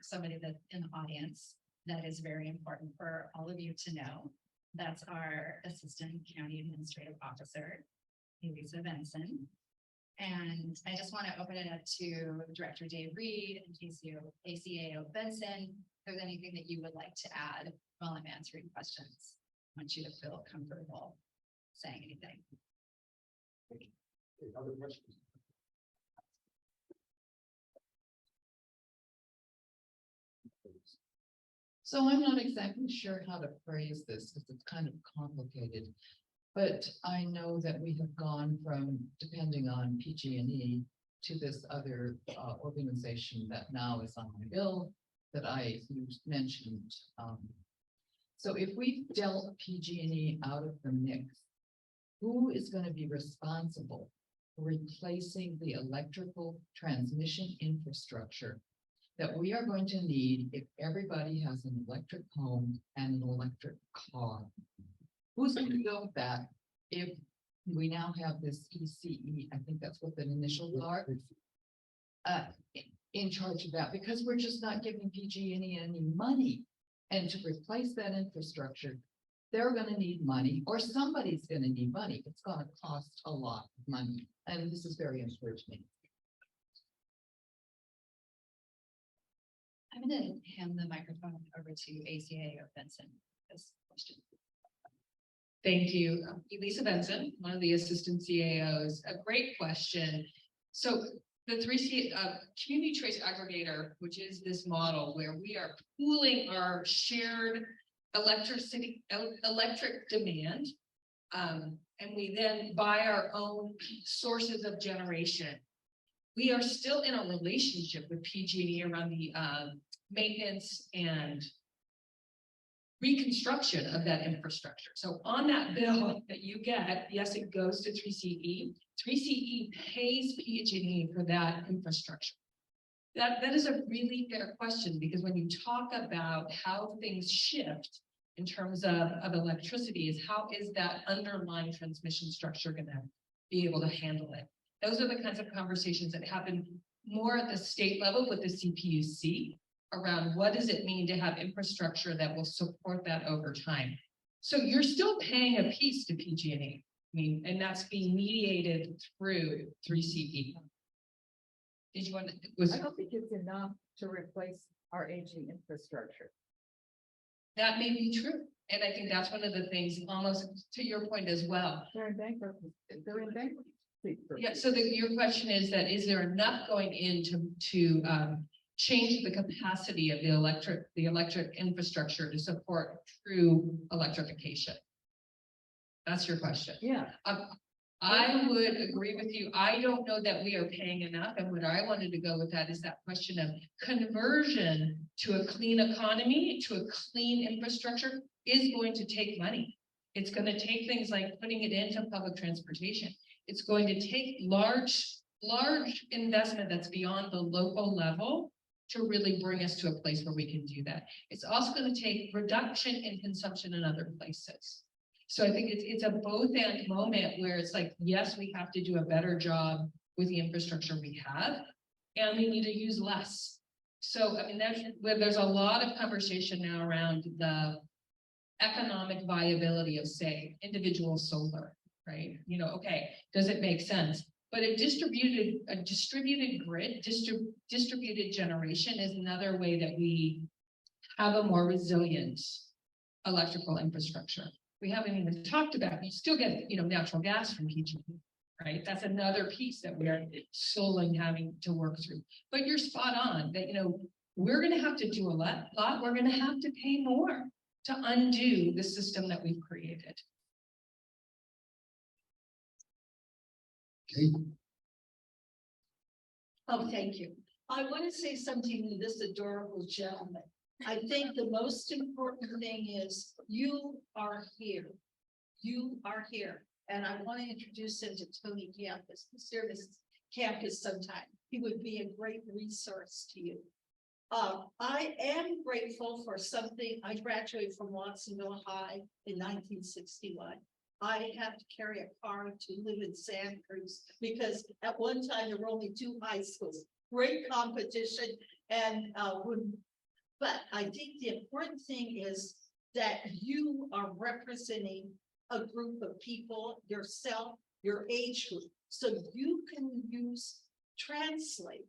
somebody that's in the audience that is very important for all of you to know. That's our Assistant County Administrative Officer, Elisa Benson. And I just want to open it up to Director Dave Reed and ACAO Benson. If there's anything that you would like to add while I'm answering questions, I want you to feel comfortable saying anything.
Other questions?
So I'm not exactly sure how to phrase this because it's kind of complicated. But I know that we have gone from depending on PG&E to this other organization that now is on my bill that I mentioned. So if we dealt PG&E out of the mix, who is going to be responsible for replacing the electrical transmission infrastructure that we are going to need if everybody has an electric home and an electric car? Who's going to go with that if we now have this ECE, I think that's what the initials are, in charge of that, because we're just not giving PG&E any money. And to replace that infrastructure, they're going to need money, or somebody's going to need money. It's going to cost a lot of money. And this is very important to me.
I'm going to hand the microphone over to ACAO Benson for this question.
Thank you. Elisa Benson, one of the assistant CAOs. A great question. So the 3C community trace aggregator, which is this model where we are pooling our shared electric demand, and we then buy our own sources of generation. We are still in a relationship with PG&E around the maintenance and reconstruction of that infrastructure. So on that bill that you get, yes, it goes to 3CE. 3CE pays PG&E for that infrastructure. That is a really fair question, because when you talk about how things shift in terms of electricity, is how is that underlying transmission structure going to be able to handle it? Those are the kinds of conversations that happen more at the state level with the CPUC around what does it mean to have infrastructure that will support that over time. So you're still paying a piece to PG&E, and that's being mediated through 3CE. Did you want to?
I don't think it's enough to replace our aging infrastructure.
That may be true. And I think that's one of the things, almost to your point as well.
They're in bankruptcy.
Yeah, so your question is that, is there enough going in to change the capacity of the electric infrastructure to support true electrification? That's your question.
Yeah.
I would agree with you. I don't know that we are paying enough, and what I wanted to go with that is that question of conversion to a clean economy, to a clean infrastructure is going to take money. It's going to take things like putting it into public transportation. It's going to take large investment that's beyond the local level to really bring us to a place where we can do that. It's also going to take reduction in consumption in other places. So I think it's a both and moment where it's like, yes, we have to do a better job with the infrastructure we have, and we need to use less. So, I mean, there's a lot of conversation now around the economic viability of, say, individual solar, right? You know, okay, does it make sense? But a distributed grid, distributed generation is another way that we have a more resilient electrical infrastructure. We haven't even talked about, you still get, natural gas from PG, right? That's another piece that we are slowly having to work through. But you're spot on that, we're going to have to do a lot. We're going to have to pay more to undo the system that we've created.
Okay,
Oh, thank you. I want to say something to this adorable gentleman. I think the most important thing is you are here. You are here. And I want to introduce him to Tony Campus, service campus sometime. He would be a great resource to you. I am grateful for something. I graduated from Watsonville High in 1961. I had to carry a car to live in Santa Cruz because at one time there were only 2 high schools. Great competition, and but I think the important thing is that you are representing a group of people, yourself, your age group, so you can translate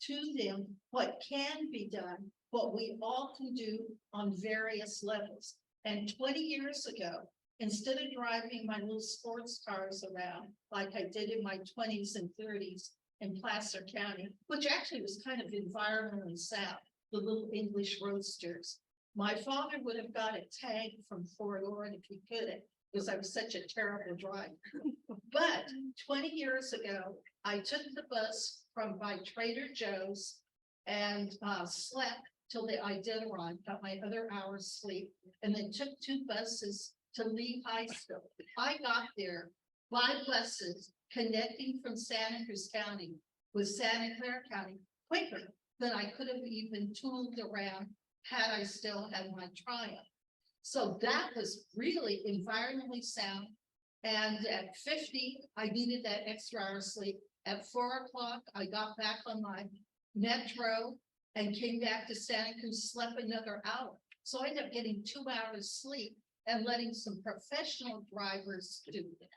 to them what can be done, what we all can do on various levels. And 20 years ago, instead of driving my little sports cars around like I did in my 20s and 30s in Placer County, which actually was kind of environmentally sound, the little English roadsters, my father would have got a tag from Fort Ord if he could have, because I was such a terrible driver. But 20 years ago, I took the bus from by Trader Joe's and slept till the Iditarod, got my other hour's sleep, and then took 2 buses to Lee High School. I got there 5 buses connecting from Santa Cruz County with Santa Clara County quicker than I could have even tooled around had I still had my Triumph. So that was really environmentally sound. And at 50, I needed that extra hour of sleep. At 4 o'clock, I got back on my metro and came back to Santa Cruz, slept another hour. So I ended up getting 2 hours sleep and letting some professional drivers do that.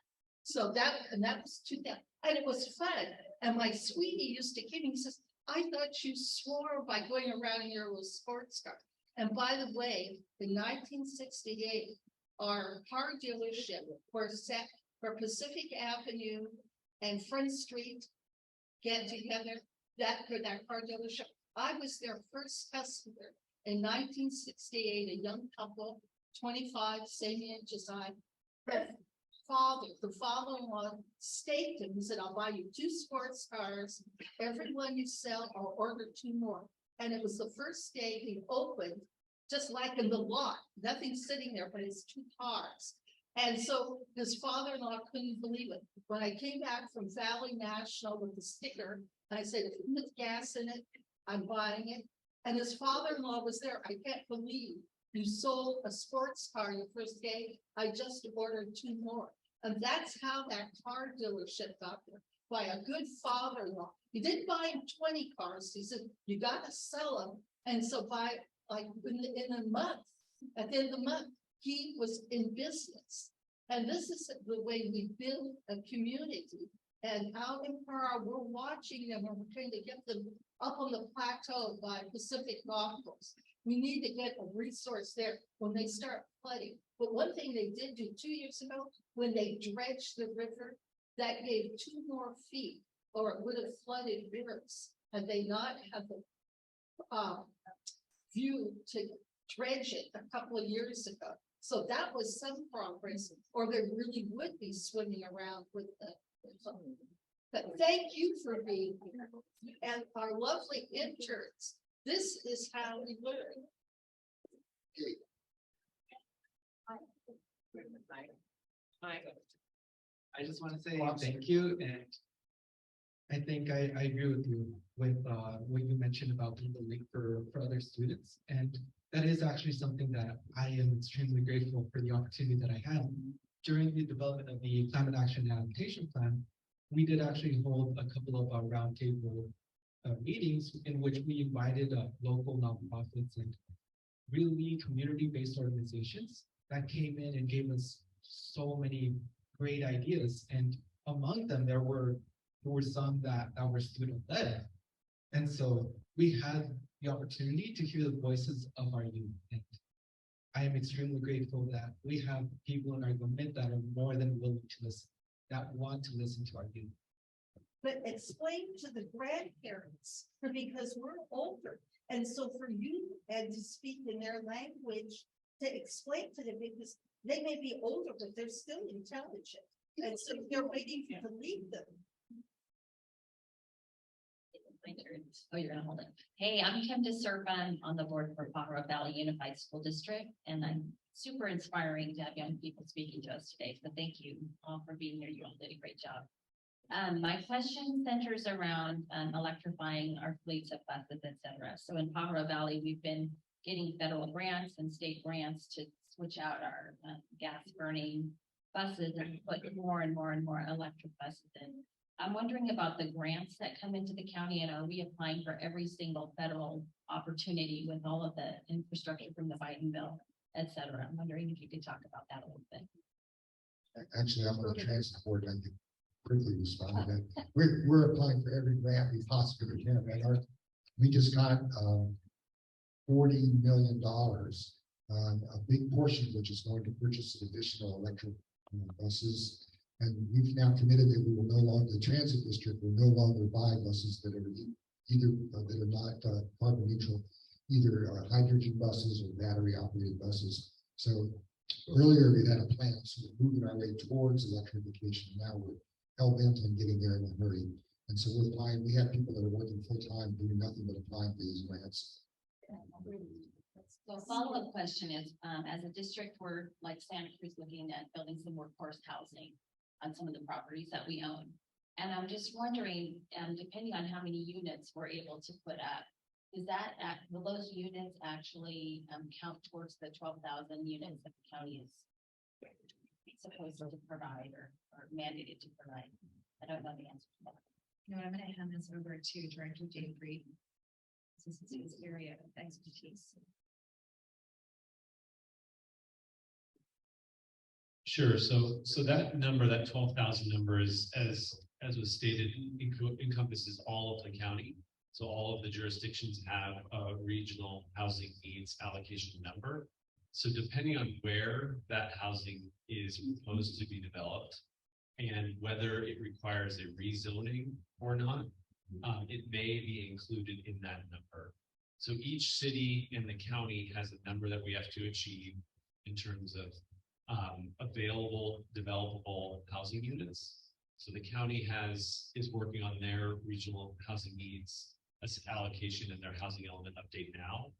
So that was 2000, and it was fun. And my sweetie used to kid me, he says, I thought you swore by going around in your little sports car. And by the way, in 1968, our car dealership where Pacific Avenue and Front Street get together, for that car dealership, I was their first customer in 1968, a young couple, 25, same age as I. The father-in-law staked him. He said, I'll buy you 2 sports cars. Every one you sell, I'll order 2 more. And it was the first day he opened, just like in the lot, nothing sitting there, but it's 2 cars. And so his father-in-law couldn't believe it. When I came back from Valley National with the sticker, I said, if you put gas in it, I'm buying it. And his father-in-law was there. I can't believe you sold a sports car your first day. I just ordered 2 more. And that's how that car dealership got there, by a good father-in-law. He didn't buy him 20 cars. He said, you got to sell them. And so by like in a month, at the end of the month, he was in business. And this is the way we build a community. And out in Para, we're watching them, and we're trying to get them up on the plateau by Pacific Golf Course. We need to get a resource there when they start flooding. But one thing they did do 2 years ago, when they dredged the river, that gave 2 more feet, or it would have flooded rivers, had they not had the view to dredge it a couple of years ago. So that was some progress, or they really would be swimming around with the. But thank you for being here and our lovely interns. This is how we learn.
I just want to say thank you, and I think I agree with you with what you mentioned about being the link for other students. And that is actually something that I am extremely grateful for the opportunity that I had. During the development of the climate action and adaptation plan, we did actually hold a couple of roundtable meetings in which we invited local nonprofits and really community-based organizations that came in and gave us so many great ideas. And among them, there were some that were student-led. And so we had the opportunity to hear the voices of our youth. And I am extremely grateful that we have people in our government that are more than willing to listen, that want to listen to our youth.
But explain to the grandparents, because we're older. And so for you and to speak in their language, to explain to them, because they may be older, but they're still intelligent. And so they're waiting to lead them.
My turn. Oh, you're gonna hold it. Hey, I'm Kim DeSerpa. I'm on the board for Pajaro Valley Unified School District, and I'm super inspiring to have young people speaking to us today. So thank you all for being here. You all did a great job. My question centers around electrifying our fleets of buses, et cetera. So in Pajaro Valley, we've been getting federal grants and state grants to switch out our gas burning buses and put more and more and more electric buses in. I'm wondering about the grants that come into the county, and are we applying for every single federal opportunity with all of the infrastructure from the Biden bill, et cetera? I'm wondering if you could talk about that a little bit.
Actually, I'm going to transport and quickly respond to that. We're applying for every grant we possibly can. And we just got $40 million, a big portion of which is going to purchase additional electric buses. And we've now committed that we will no longer, the transit district will no longer buy buses that are either that are not carbon neutral, either hydrogen buses or battery operated buses. So earlier we had a plan, so we're moving our way towards electrification. Now we're hell bent on getting there in a hurry. And so we're applying, we have people that are working full time doing nothing but applying for these grants.
So follow-up question is, as a district, we're like Santa Cruz looking at building some workforce housing on some of the properties that we own. And I'm just wondering, depending on how many units we're able to put up, will those units actually count towards the 12,000 units that the county is supposed to provide or mandated to provide? I don't know the answer to that.
No, I'm gonna hand this over to Director Dave Reed. This is his area of expertise.
Sure. So that number, that 12,000 number is, as was stated, encompasses all of the county. So all of the jurisdictions have a regional housing needs allocation number. So depending on where that housing is proposed to be developed and whether it requires a rezoning or not, it may be included in that number. So each city in the county has a number that we have to achieve in terms of available developable housing units. So the county is working on their regional housing needs as allocation in their housing element update now.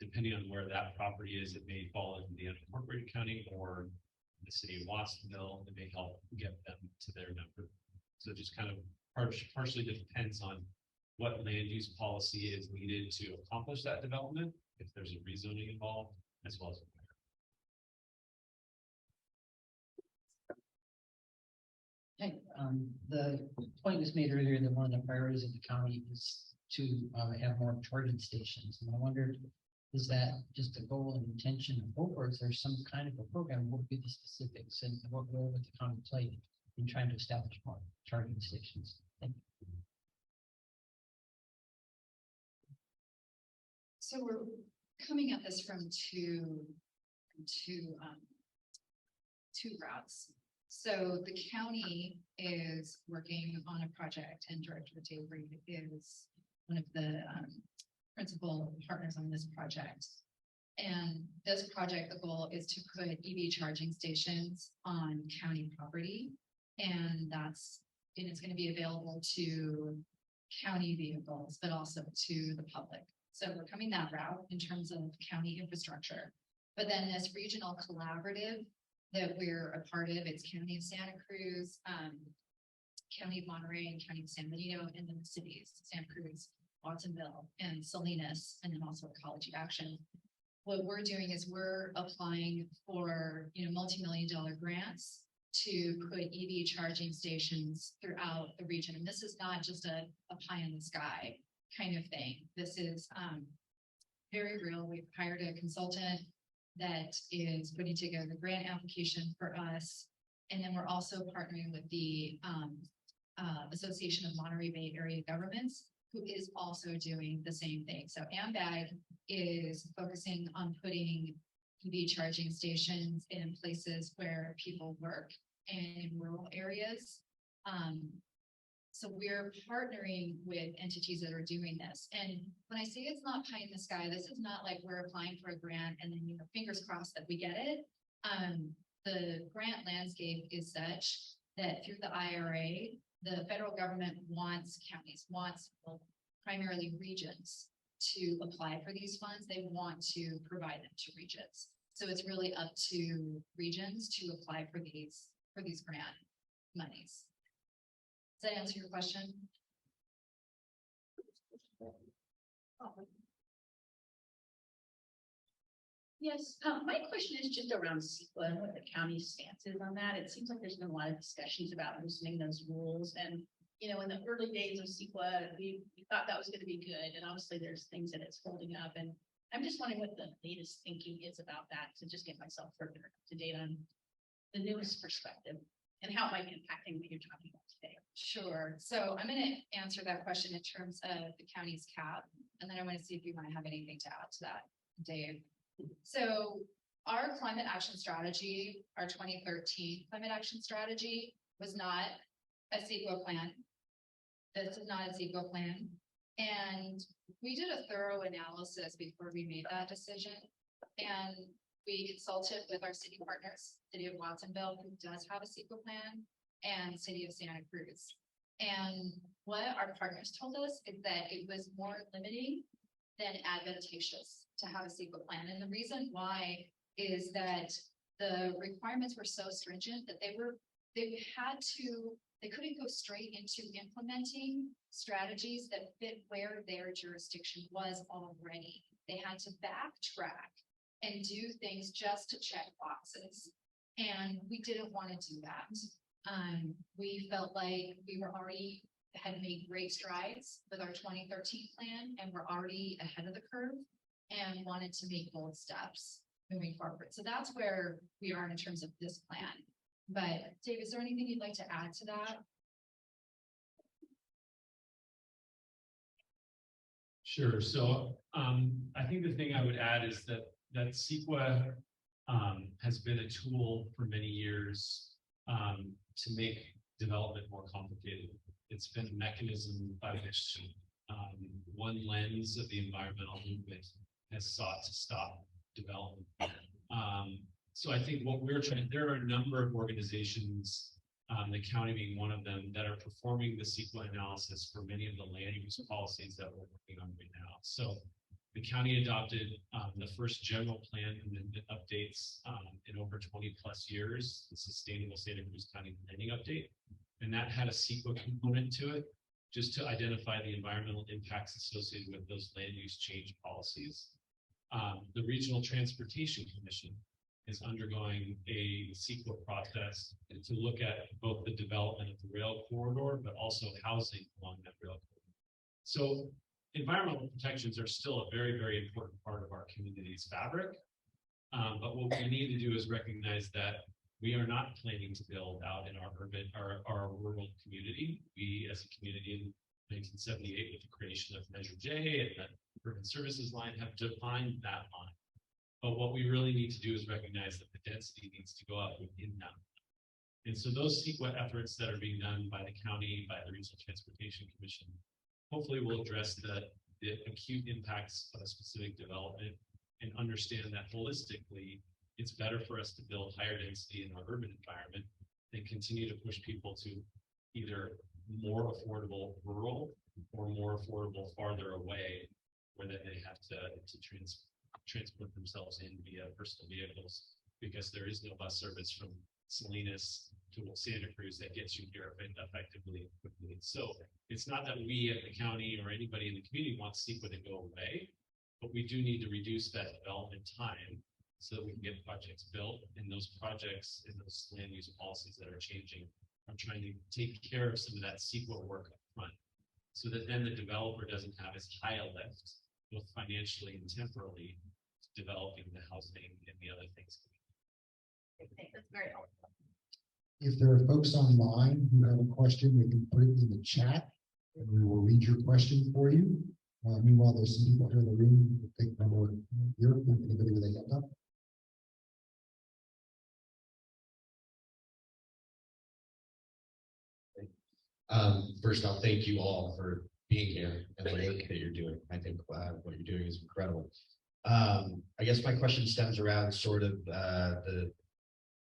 Depending on where that property is, it may fall into the unincorporated county or the city of Watsonville. It may help get them to their number. So it just kind of partially depends on what land use policy is needed to accomplish that development, if there's a rezoning involved, as well as
Hey, the point was made earlier that one of the priorities of the county is to have more charging stations. And I wondered, is that just a goal and intention of both, or is there some kind of a program? What would be the specifics and what role would the county play in trying to establish more charging stations? Thank you.
So we're coming at this from two routes. So the county is working on a project, and Director Dave Reed is one of the principal partners on this project. And this project, the goal is to put EV charging stations on county property. And it's gonna be available to county vehicles, but also to the public. So we're coming that route in terms of county infrastructure. But then this regional collaborative that we're a part of, it's County of Santa Cruz, County of Monterey and County of San Benito, and then the cities, Santa Cruz, Watsonville, and Salinas, and then also Ecology Action. What we're doing is we're applying for, multi-million-dollar grants to put EV charging stations throughout the region. And this is not just a pie in the sky kind of thing. This is very real. We've hired a consultant that is putting together the grant application for us. And then we're also partnering with the Association of Monterey Bay Area Governments, who is also doing the same thing. So AMBAG is focusing on putting EV charging stations in places where people work and in rural areas. So we're partnering with entities that are doing this. And when I say it's not pie in the sky, this is not like we're applying for a grant and then, fingers crossed that we get it. The grant landscape is such that through the IRA, the federal government wants counties, primarily regions to apply for these funds. They want to provide them to regions. So it's really up to regions to apply for these grant monies. Does that answer your question?
Yes, my question is just around CEQA and what the county's stance is on that. It seems like there's been a lot of discussions about loosening those rules. And, in the early days of CEQA, we thought that was going to be good. And obviously there's things that it's holding up. And I'm just wondering what the latest thinking is about that, to just get myself further up to date on the newest perspective and how it might be impacting what you're talking about today.
Sure. So I'm going to answer that question in terms of the county's cap. And then I want to see if you might have anything to add to that, Dave. So our climate action strategy, our 2013 climate action strategy, was not a CEQA plan. This is not a CEQA plan. And we did a thorough analysis before we made that decision. And we consulted with our city partners, City of Watsonville, who does have a CEQA plan, and City of Santa Cruz. And what our partners told us is that it was more limiting than advantageous to have a CEQA plan. And the reason why is that the requirements were so stringent that they couldn't go straight into implementing strategies that fit where their jurisdiction was already. They had to backtrack and do things just to check boxes. And we didn't want to do that. We felt like we had made great strides with our 2013 plan, and we're already ahead of the curve and wanted to make bold steps moving forward. So that's where we are in terms of this plan. But Dave, is there anything you'd like to add to that?
Sure. So I think the thing I would add is that CEQA has been a tool for many years to make development more complicated. It's been a mechanism by which one lens of the environmental movement has sought to stop development. So I think what we're trying, there are a number of organizations, the county being one of them, that are performing the CEQA analysis for many of the land use policies that we're working on right now. So the county adopted the first general plan amendment updates in over 20 plus years, the Sustainable Santa Cruz County Planning Update. And that had a CEQA component to it, just to identify the environmental impacts associated with those land use change policies. The Regional Transportation Commission is undergoing a CEQA process to look at both the development of the rail corridor, but also housing along that rail corridor. So environmental protections are still a very, very important part of our community's fabric. But what we need to do is recognize that we are not planning to build out in our urban or our rural community. We, as a community in 1978, with the creation of Measure J and the urban services line, have defined that line. But what we really need to do is recognize that the density needs to go up within that. And so those CEQA efforts that are being done by the county, by the Regional Transportation Commission, hopefully will address the acute impacts of a specific development and understand that holistically, it's better for us to build higher density in our urban environment than continue to push people to either more affordable rural or more affordable farther away, where then they have to transport themselves in via personal vehicles, because there is no bus service from Salinas to Santa Cruz that gets you here effectively and quickly. So it's not that we at the county or anybody in the community wants CEQA to go away, but we do need to reduce that development time so that we can get projects built, and those projects and those land use policies that are changing are trying to take care of some of that CEQA work up front, so that then the developer doesn't have as high a lift, both financially and temporally, developing the housing and the other things.
That's very helpful.
If there are folks online who have a question, they can put it in the chat and we will read your question for you. Meanwhile, there's some people here in the room who think more here. Anybody with a hand up?
First off, thank you all for being here and the work that you're doing. I think what you're doing is incredible. I guess my question stems around sort of the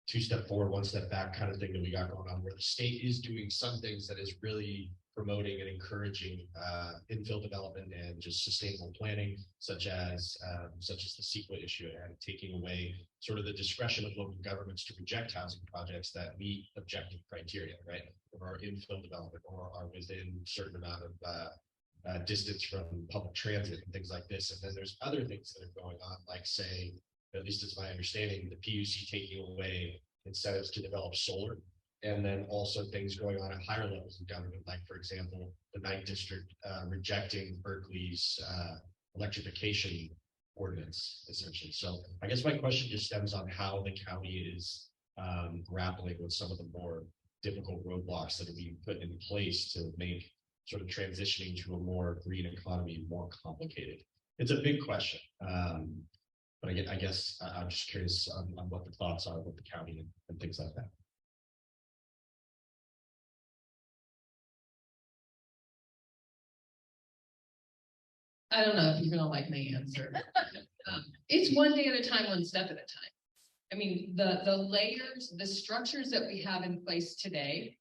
2-step forward, 1-step back kind of thing that we got going on, where the state is doing some things that is really promoting and encouraging infill development and just sustainable planning, such as the CEQA issue, and taking away sort of the discretion of local governments to reject housing projects that meet objective criteria, right? Or are infill development, or are within a certain amount of distance from public transit and things like this. And then there's other things that are going on, like say, at least it's my understanding, the PUC taking away incentives to develop solar. And then also things going on at higher levels of government, like, for example, the 9th District rejecting Berkeley's electrification ordinance, essentially. So I guess my question just stems on how the county is grappling with some of the more difficult roadblocks that are being put in place to make sort of transitioning to a more green economy more complicated. It's a big question. But I guess I'm just curious on what the thoughts are with the county and things like that.
I don't know if you're gonna like my answer. It's one day at a time, one step at a time. I mean, the layers, the structures that we have in place today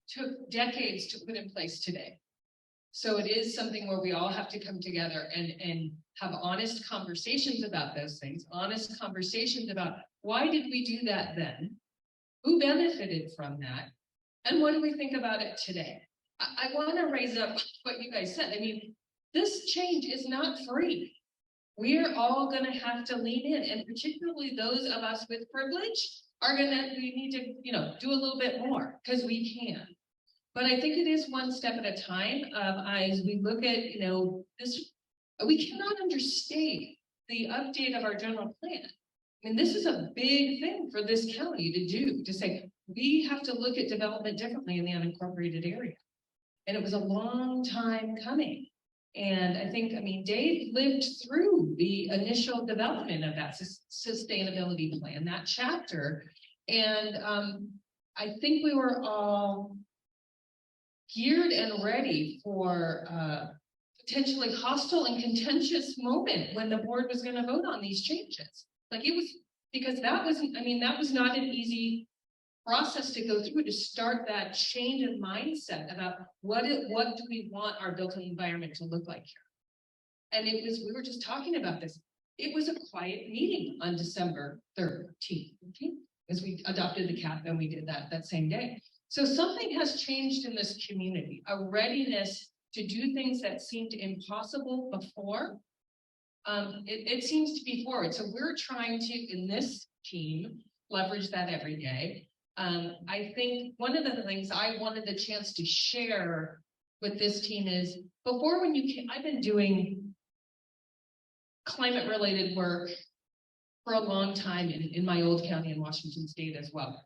took decades to put in place today. So it is something where we all have to come together and have honest conversations about those things, honest conversations about why did we do that then? Who benefited from that? And what do we think about it today? I want to raise up what you guys said. I mean, this change is not free. We're all going to have to lean in, and particularly those of us with privilege we need to, do a little bit more because we can. But I think it is one step at a time. As we look at, this, we cannot understate the update of our general plan. I mean, this is a big thing for this county to do, to say, we have to look at development differently in the unincorporated area. And it was a long time coming. And I think, Dave lived through the initial development of that sustainability plan, that chapter. And I think we were all geared and ready for potentially hostile and contentious moment when the board was going to vote on these changes. Like it was, because that was not an easy process to go through to start that change of mindset about what do we want our built environment to look like here. And we were just talking about this. It was a quiet meeting on December 13th, as we adopted the cap, and we did that same day. So something has changed in this community, a readiness to do things that seemed impossible before. It seems to be forward. So we're trying to, in this team, leverage that every day. I think one of the things I wanted the chance to share with this team is, before when you came, I've been doing climate related work for a long time in my old county in Washington State as well.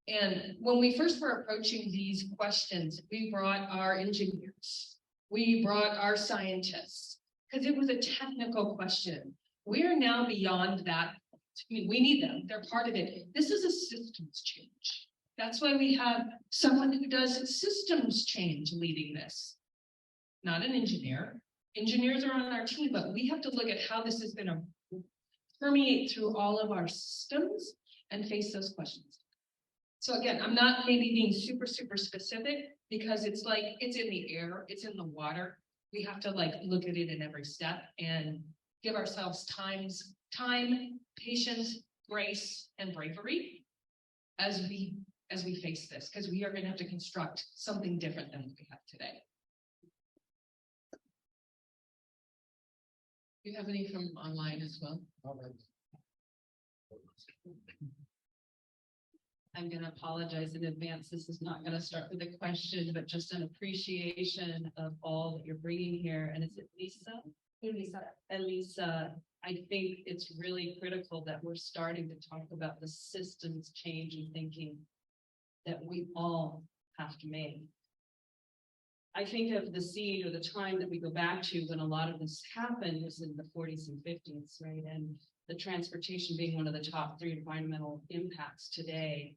And when we first were approaching these questions, we brought our engineers, we brought our scientists, because it was a technical question. We are now beyond that. We need them, they're part of it. This is a systems change. That's why we have someone who does systems change leading this, not an engineer. Engineers are on our team, but we have to look at how this is going to
permeate through all of our systems and face those questions. So again, I'm not maybe being super specific because it's like, it's in the air, it's in the water. We have to like look at it in every step and give ourselves time, patience, grace, and bravery as we face this, because we are going to have to construct something different than we have today.
Do you have any from online as well? I'm going to apologize in advance. This is not going to start with a question, but just an appreciation of all that you're bringing here. And is it Lisa? Lisa, I think it's really critical that we're starting to talk about the systems change in thinking that we all have to make. I think of the seed or the time that we go back to when a lot of this happened was in the 40s and 50s, right? And the transportation being one of the top 3 environmental impacts today.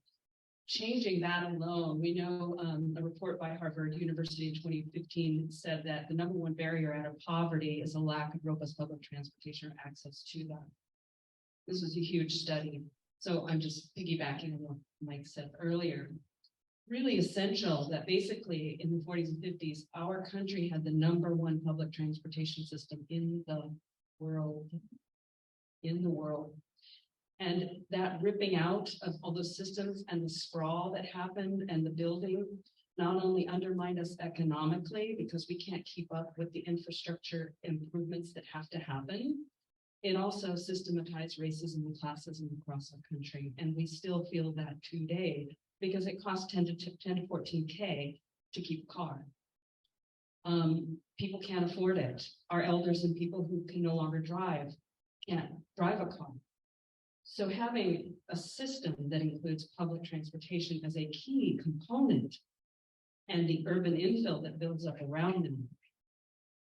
Changing that alone, we know a report by Harvard University in 2015 said that the #1 barrier out of poverty is a lack of robust public transportation or access to that. This was a huge study. So I'm just piggybacking on what Mike said earlier. Really essential that basically in the 40s and 50s, our country had the #1 public transportation system in the world. And that ripping out of all those systems and the sprawl that happened and the building not only undermined us economically because we can't keep up with the infrastructure improvements that have to happen. It also systematized racism and classism across our country. And we still feel that today because it costs 10 to 14K to keep a car. People can't afford it. Our elders and people who can no longer drive can't drive a car. So having a system that includes public transportation as a key component and the urban infill that builds up around them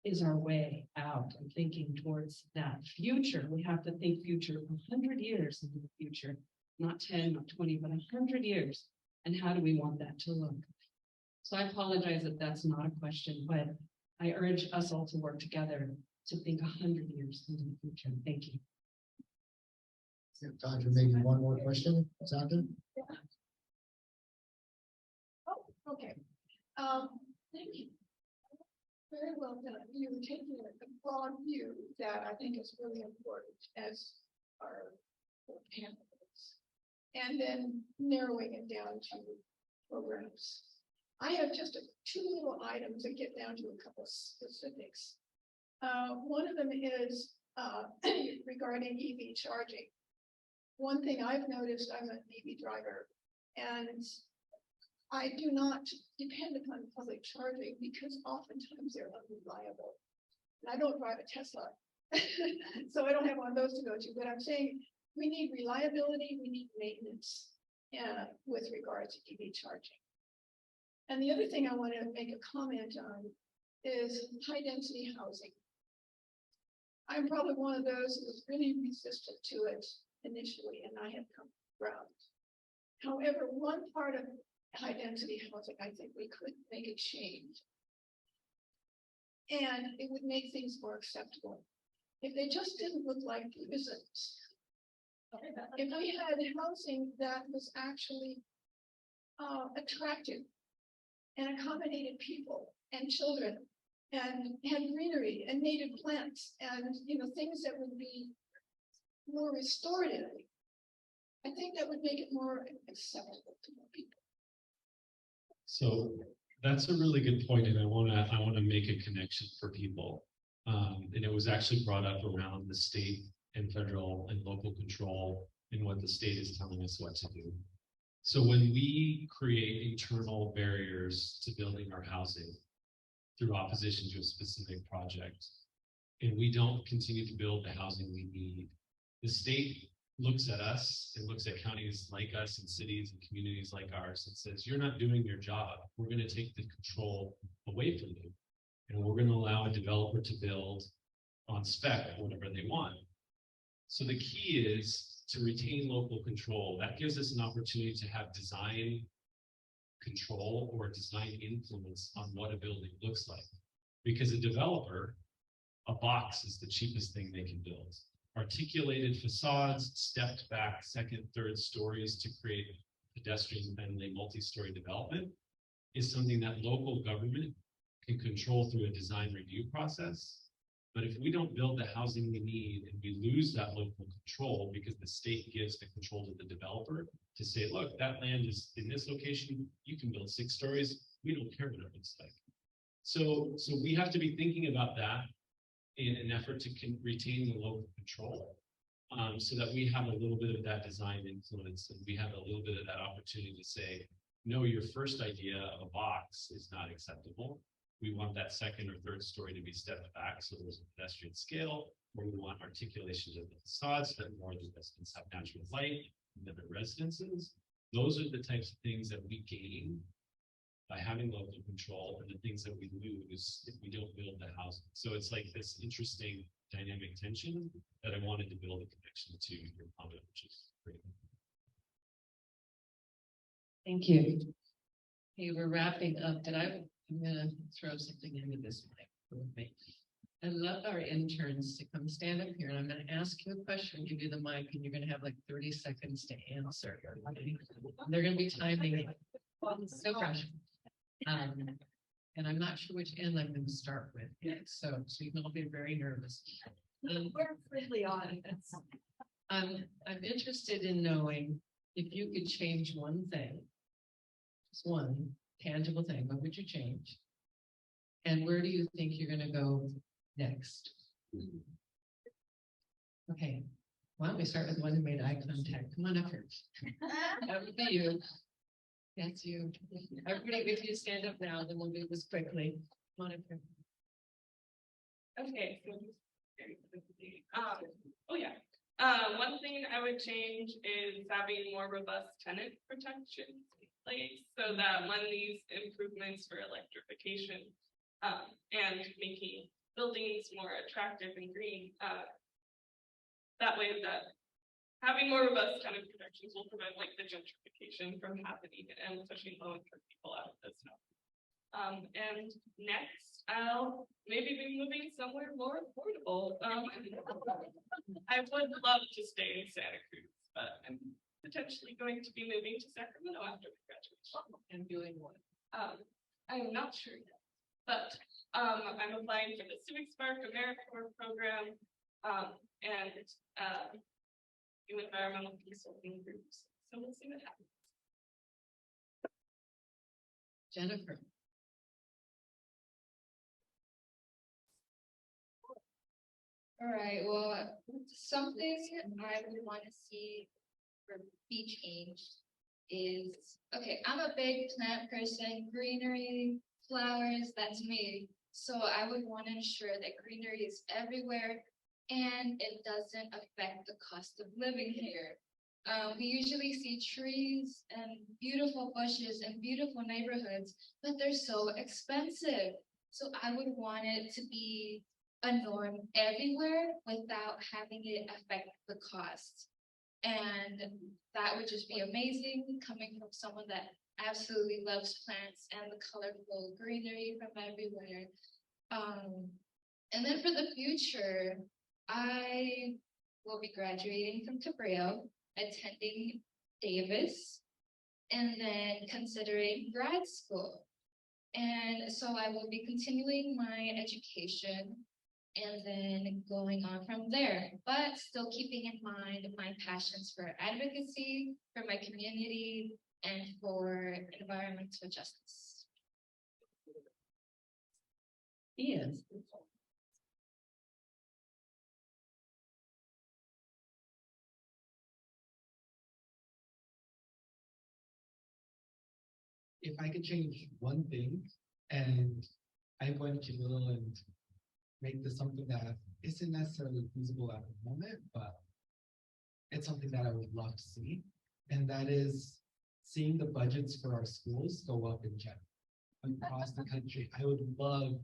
is our way out and thinking towards that future. We have to think future 100 years into the future, not 10, not 20, but 100 years. And how do we want that to look? So I apologize if that's not a question, but I urge us all to work together to think 100 years into the future. Thank you.
Time for maybe one more question, Sandra?
Oh, okay. Thank you. Very well done. You were taking a broad view that I think is really important as our candidates. And then narrowing it down to programs. I have just 2 little items that get down to a couple of specifics. One of them is regarding EV charging. One thing I've noticed, I'm an EV driver, and I do not depend upon public charging because oftentimes they're unreliable. And I don't drive a Tesla, so I don't have one of those to go to, but I'm saying we need reliability, we need maintenance with regard to EV charging. And the other thing I want to make a comment on is high density housing. I'm probably one of those who was really resistant to it initially, and I have come around. However, one part of high density housing, I think we could make a change. And it would make things more acceptable. If they just didn't look like prisons. If we had housing that was actually attractive and accommodated people and children and had greenery and native plants and things that would be more restorative, I think that would make it more acceptable to more people.
So that's a really good point, and I want to make a connection for people. And it was actually brought up around the state and federal and local control and what the state is telling us what to do. So when we create internal barriers to building our housing through opposition to a specific project, and we don't continue to build the housing we need, the state looks at us and looks at counties like us and cities and communities like ours and says, you're not doing your job. We're going to take the control away from you. And we're going to allow a developer to build on spec whatever they want. So the key is to retain local control. That gives us an opportunity to have design control or design influence on what a building looks like. Because a developer, a box is the cheapest thing they can build. articulated facades, stepped back second, third stories to create pedestrian-friendly multi-story development is something that local government can control through a design review process. But if we don't build the housing we need and we lose that local control because the state gives the control to the developer to say, look, that land is in this location, you can build 6 stories, we don't care what it looks like. So we have to be thinking about that in an effort to retain the local control, so that we have a little bit of that design influence and we have a little bit of that opportunity to say, no, your first idea of a box is not acceptable. We want that second or third story to be stepped back so there's a pedestrian scale, or we want articulations of the facades that more of the residents have natural light than the residences. Those are the types of things that we gain by having local control, and the things that we lose if we don't build the housing. So it's like this interesting dynamic tension that I wanted to build a connection to your comment, which is great.
Thank you. Okay, we're wrapping up, and I'm gonna throw something into this mic with me. I love our interns to come stand up here, and I'm gonna ask you a question, give you the mic, and you're gonna have like 30 seconds to answer. They're gonna be timing it. No pressure. And I'm not sure which end I'm going to start with yet, so you can all be very nervous.
We're friendly audience.
I'm interested in knowing if you could change one thing, just one tangible thing, what would you change? And where do you think you're going to go next? Okay, why don't we start with the one who made eye contact? Come on up here. That would be you. That's you. Everybody, if you stand up now, then we'll do this quickly. Come on up here.
Okay, so one thing I would change is having more robust tenant protections in place so that when these improvements for electrification and making buildings more attractive and green, that way that having more robust tenant protections will prevent like the gentrification from happening and pushing low-income people out of this stuff. And next, I'll maybe be moving somewhere more affordable. I would love to stay in Santa Cruz, but I'm potentially going to be moving to Sacramento after graduation.
And doing what?
I am not sure yet, but I'm applying for the Civic Spark AmeriCorps program and do environmental consulting groups. So we'll see what happens.
Jennifer.
All right, well, something I would want to see or be changed is, okay, I'm a big plant person, greenery, flowers, that's me. So I would want to ensure that greenery is everywhere and it doesn't affect the cost of living here. We usually see trees and beautiful bushes and beautiful neighborhoods, but they're so expensive. So I would want it to be a norm everywhere without having it affect the cost. And that would just be amazing coming from someone that absolutely loves plants and the colorful greenery from everywhere. And then for the future, I will be graduating from Cabrillo, attending Davis, and then considering grad school. And so I will be continuing my education and then going on from there, but still keeping in mind my passions for advocacy, for my community, and for environmental justice.
Ian.
If I could change one thing, and I'm going to go and make this something that isn't necessarily feasible at the moment, but it's something that I would love to see. And that is seeing the budgets for our schools go up in general across the country. I would love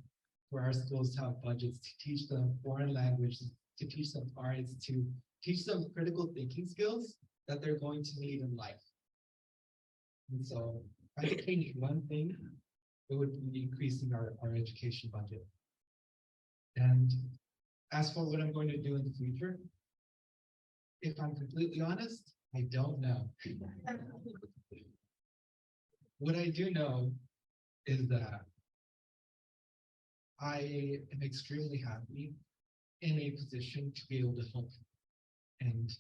for our schools to have budgets to teach them foreign languages, to teach them arts, to teach them critical thinking skills that they're going to need in life. And so if I could change one thing, it would be increasing our education budget. And as for what I'm going to do in the future, If I'm completely honest, I don't know. What I do know is that I am extremely happy in a position to be able to help. And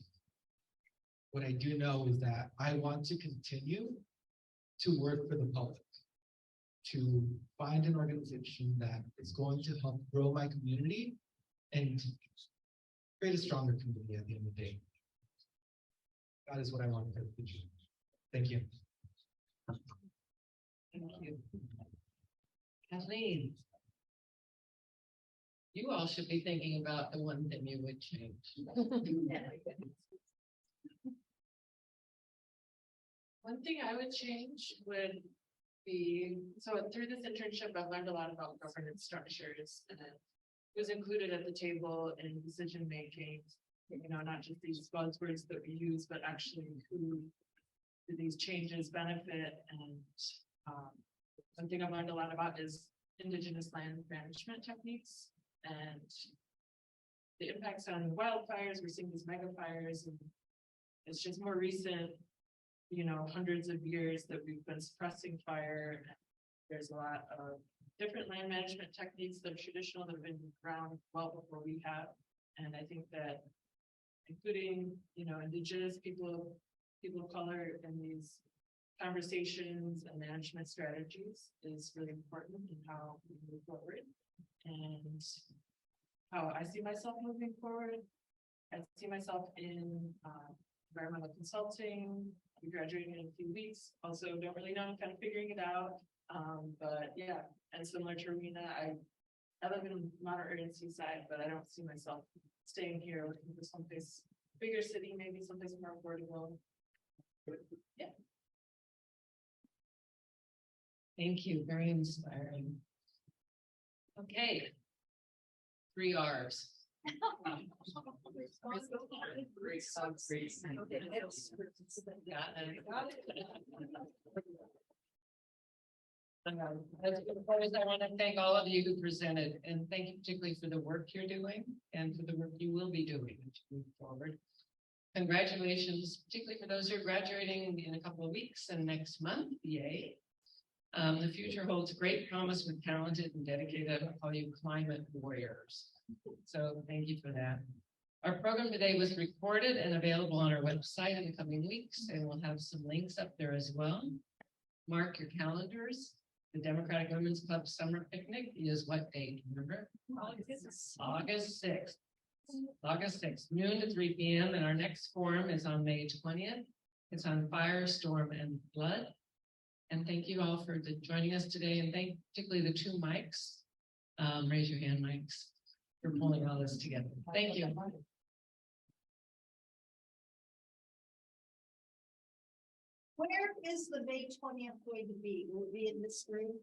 what I do know is that I want to continue to work for the public, to find an organization that is going to help grow my community and create a stronger community at the end of the day. That is what I want for the future. Thank you.
Thank you. Kathleen. You all should be thinking about the one thing you would change.
One thing I would change would be, so through this internship, I've learned a lot about governance structures and it was included at the table in decision making. You know, not just these buzzwords that we use, but actually who do these changes benefit. And one thing I've learned a lot about is indigenous land management techniques and the impacts on wildfires. We're seeing these mega fires, and it's just more recent, you know, hundreds of years that we've been suppressing fire. There's a lot of different land management techniques that are traditional that have been around well before we have. And I think that including, you know, indigenous people of color in these conversations and management strategies is really important in how we move forward. And how I see myself moving forward. I see myself in environmental consulting. I'll be graduating in a few weeks. Also, don't really know, I'm kind of figuring it out. But yeah, and similar to Rowena, I live in Monterey and Seaside, but I don't see myself staying here, looking for someplace bigger city, maybe someplace more affordable. Yeah.
Thank you, very inspiring. Okay. 3 R's. As I want to thank all of you who presented, and thank you particularly for the work you're doing and for the work you will be doing to move forward. Congratulations, particularly for those who are graduating in a couple of weeks and next month. Yay. The future holds great promise with talented and dedicated, I'll call you climate warriors. So thank you for that. Our program today was recorded and available on our website in the coming weeks, and we'll have some links up there as well. Mark your calendars. The Democratic Women's Club Summer Picnic is what date, remember? August 6th. August 6th, noon to 3 p.m. And our next forum is on May 20th. It's on fire, storm, and flood. And thank you all for joining us today. And thank particularly the 2 mics. Raise your hand, mics, for pulling all this together. Thank you.
Where is the May 20th going to be? Will it be in this room?